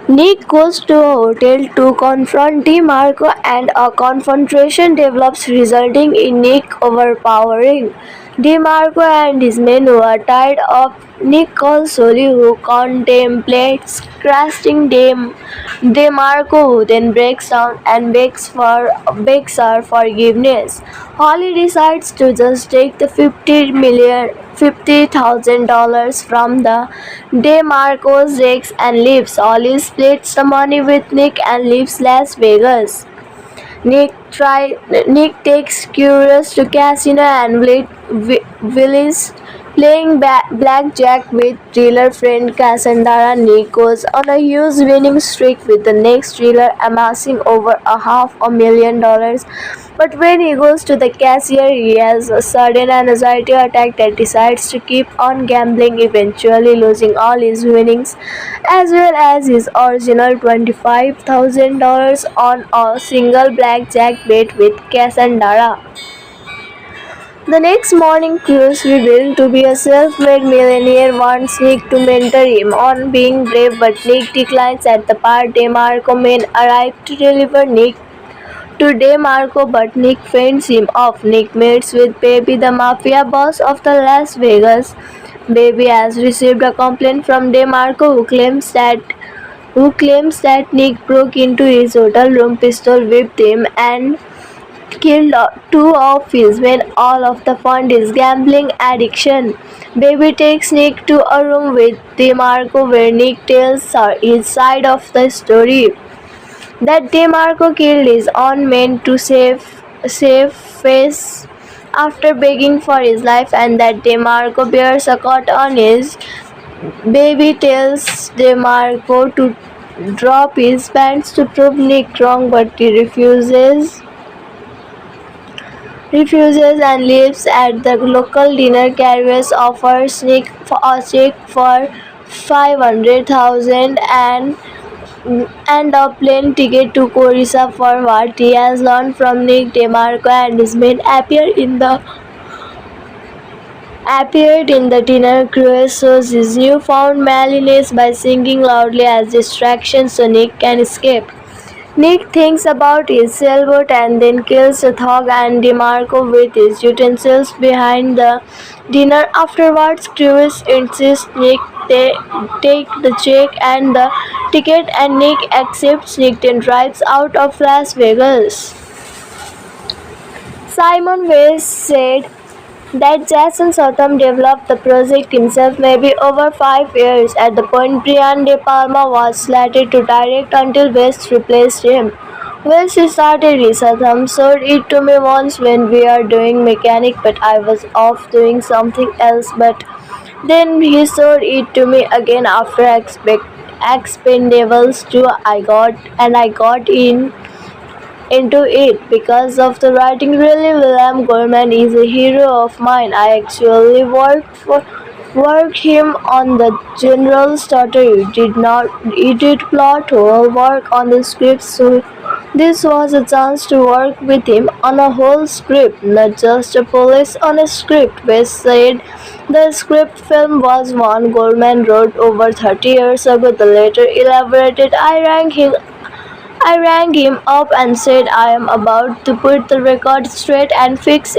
Nick goes to a hotel to confront DeMarco, and a confrontation develops, resulting in Nick overpowering DeMarco and his men, who are tired of Nick calls Soli, who contemplates crashing DeMarco, who then breaks down and begs her forgiveness. Holly decides to just take the $50,000 from the DeMarco's decks and leaves. Holly splits the money with Nick and leaves Las Vegas. Nick takes Curious to casino and Willis playing blackjack with dealer friend Cassandra. Nick goes on a huge winning streak, with the next dealer amassing over $500,000. But when he goes to the cashier, he has a sudden anxiety attack that decides to keep on gambling, eventually losing all his winnings as well as his original $25,000 on a single blackjack bet with Cassandra. The next morning, Cruz, revealed to be a self-made millionaire, wants Nick to mentor him on being brave, but Nick declines. At the part, DeMarco men arrive to deliver Nick to DeMarco, but Nick fends him off. Nick meets with Baby, the mafia boss of the Las Vegas. Baby has received a complaint from DeMarco, who claims that Nick broke into his hotel room, pistol whipped him, and killed two of his men. All of the fund is gambling addiction. Baby takes Nick to a room with DeMarco, where Nick tells her his side of the story. That DeMarco killed his own men to save face after begging for his life, and that DeMarco bears a cut on his. Baby tells DeMarco to drop his pants to prove Nick wrong, but he refuses and leaves. At the local dinner, Carriers offers Nick a check for $500,000 and a plane ticket to Coruscant. For what he has learned from Nick, DeMarco and his men appear in the appeared in the dinner. Cruel shows his newfound manliness by singing loudly as distraction so Nick can escape. Nick thinks about his sailboat and then kills Thog and DeMarco with his utensils behind the dinner. Afterwards, Cruise insists Nick take the check and the ticket, and Nick accepts. Nick then drives out of Las Vegas. Simon West said that Jason Statham developed the project himself maybe over 5 years. At the point, Brian De Palma was slated to direct until West replaced him. West started it. Statham showed it to me once when we are doing Mechanic, but I was off doing something else. But then he showed it to me again after Expendables 2. I got into it because of the writing. Really, William Goldman is a hero of mine. I actually worked him on the General Starter. He did plot whole work on the script, so this was a chance to work with him on a whole script, not just a polish on a script. West said the script film was one Goldman wrote over 30 years ago. The later elaborated, I rang him up and said I am about to put the record straight and fix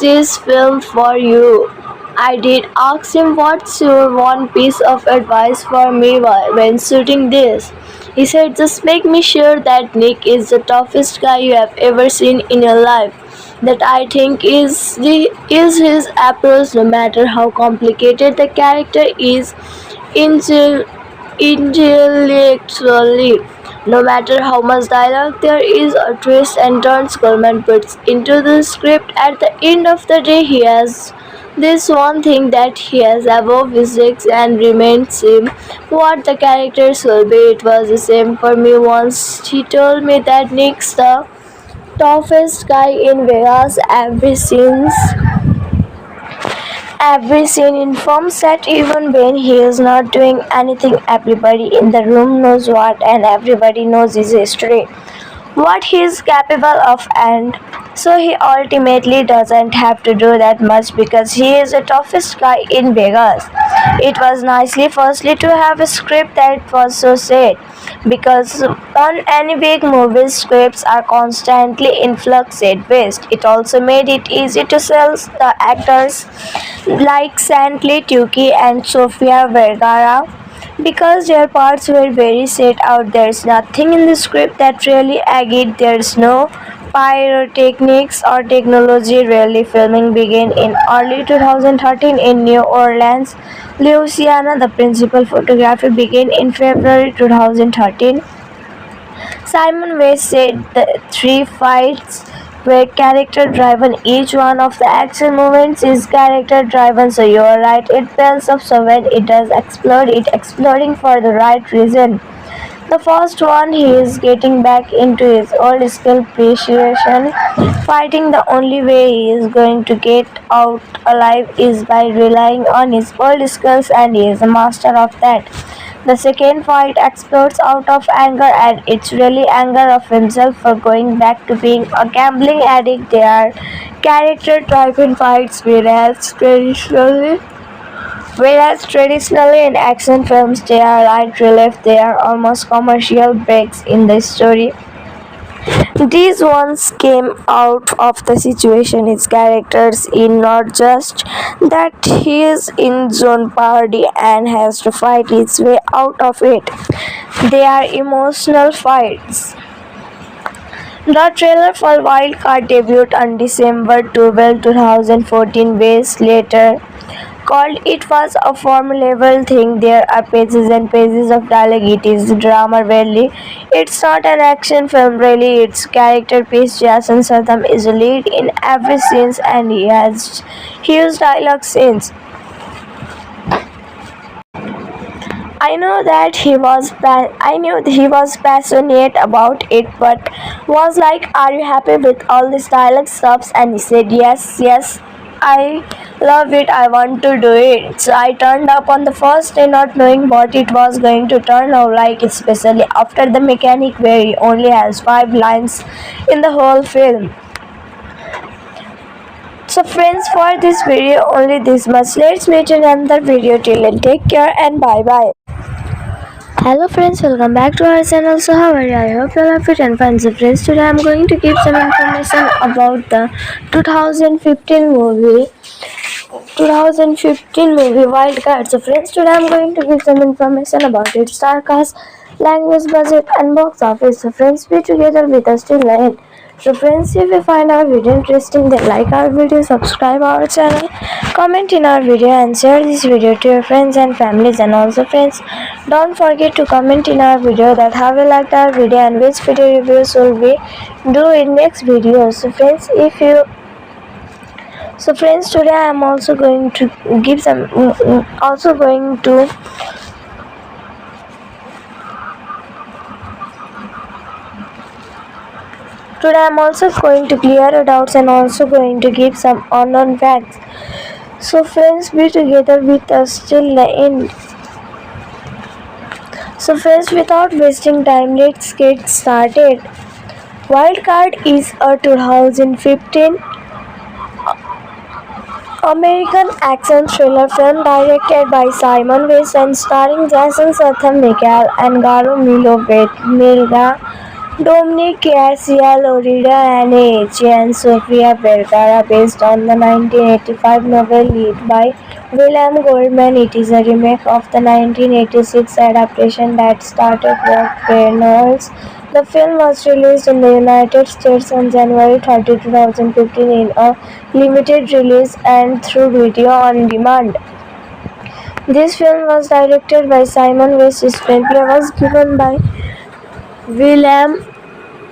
this film for you. I did ask him what's your one piece of advice for me when shooting this. He said just make me sure that Nick is the toughest guy you have ever seen in your life. That I think is his approach no matter how complicated the character is. Intellectually, no matter how much dialogue there is or twists and turns Coleman puts into the script, at the end of the day he has this one thing that he has above his legs and remains him. What the characters will be, it was the same for me once. He told me that Nick's the toughest guy in Vegas. Every scene informs that even when he is not doing anything, everybody in the room knows what, and everybody knows his history, what he is capable of, and so he ultimately doesn't have to do that much because he is the toughest guy in Vegas. It was nicely firstly to have a script that was so sad because on any big movie scripts are constantly in flux at best. It also made it easy to sell the actors like Santley Tucci and Sofia Vergara because their parts were very set out. There's nothing in the script that really agitated. There's no pyrotechnics or technology really. Filming began in early 2013 in New Orleans, Louisiana. The principal photography began in February 2013. Simon West said the three fights were character driven. Each one of the action movements is character driven, so you are right, it builds up, so when it does explode, it's exploding for the right reason. The first one, he is getting back into his old skill precision fighting. The only way he is going to get out alive is by relying on his old skills, and he is a master of that. The second fight explodes out of anger, and it's really anger of himself for going back to being a gambling addict. They are character-driven fights, whereas traditionally in action films they are light relief, they are almost commercial breaks in the story. These ones came out of the situation his characters in, not just that he is in zone party and has to fight his way out of it. They are emotional fights. The trailer for Wildcard debuted on December 12, 2014. West later called it was a formidable thing. There are pages and pages of dialogue. It is drama really. It's not an action film really. It's character piece. Jason Statham is a lead in every scene and he has huge dialogue scenes. I knew he was passionate about it, but was like, "Are you happy with all this dialogue stuff?" And he said, "Yes, I love it. I want to do it." So I turned up on the first day, not knowing what it was going to turn out like, especially after The Mechanic, where he only has 5 lines in the whole film. So friends, for this video only this much. Let's meet in another video. Till then, take care and bye bye. Hello friends, welcome back to our channel. So how are you? I hope you are fit and fine. So friends, today I am going to give some information about the 2015 movie. 2015 movie Wildcard. So friends, today I am going to give some information about its star cast, language, budget and box office. So friends, be together with us till the end. So friends, if you find our video interesting, then like our video, subscribe our channel, comment in our video and share this video to your friends and families. And also friends, don't forget to comment in our video that how you liked our video and which video reviews will we do in next video. So friends, today I am also going to give some Today I am also going to clear your doubts and also going to give some unknown facts. So friends, be together with us till the end. So friends, without wasting time, let's get started. Wildcard is a 2015 American action thriller film directed by Simon West and starring Jason Statham, Michael Angaromilo, Milga, Dominic Garcia, Lorida Anne and Sofia Vergara, based on the 1985 novel Lead by William Goldman. It is a remake of the 1986 adaptation that started Rob Reynolds. The film was released in the United States on January 30, 2015 in a limited release and through video on demand. This film was directed by Simon West. Screenplay was given by William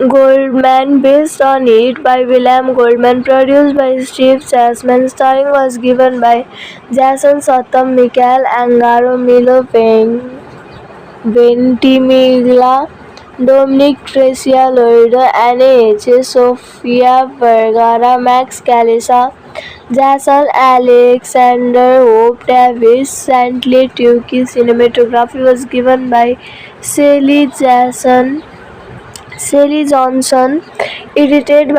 Goldman, based on it by William Goldman, produced by Steve Chasman, starring was given by Jason Statham, Michael Angaromilo, Ventimiglia, Dominic Garcia, Lorida Anne, Sofia Vergara, Max Calisa, Jason Alexander, Hope Davis, Santley Tucci. Cinematography was given by Shelley Johnson, edited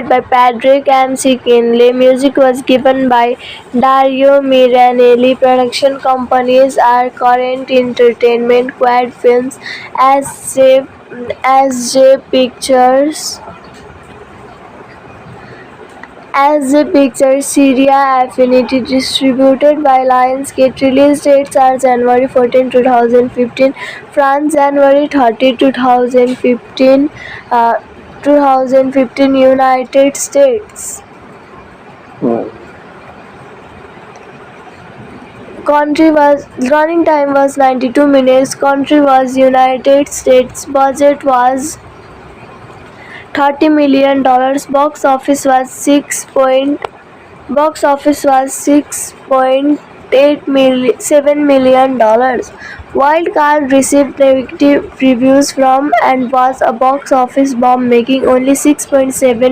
by Patrick M. Kinley. Music was given by Dario Miranelli. Production companies are Current Entertainment, Quad Films, SJ Pictures, Syria Affinity, distributed by Lionsgate. Release dates are January 14, 2015, France, January 30, 2015, 2015, United States. Running time was 92 minutes. Country was United States. Budget was $30 million. Box office was $6.7 million. Wildcard received negative reviews from and was a box office bomb, making only $6.7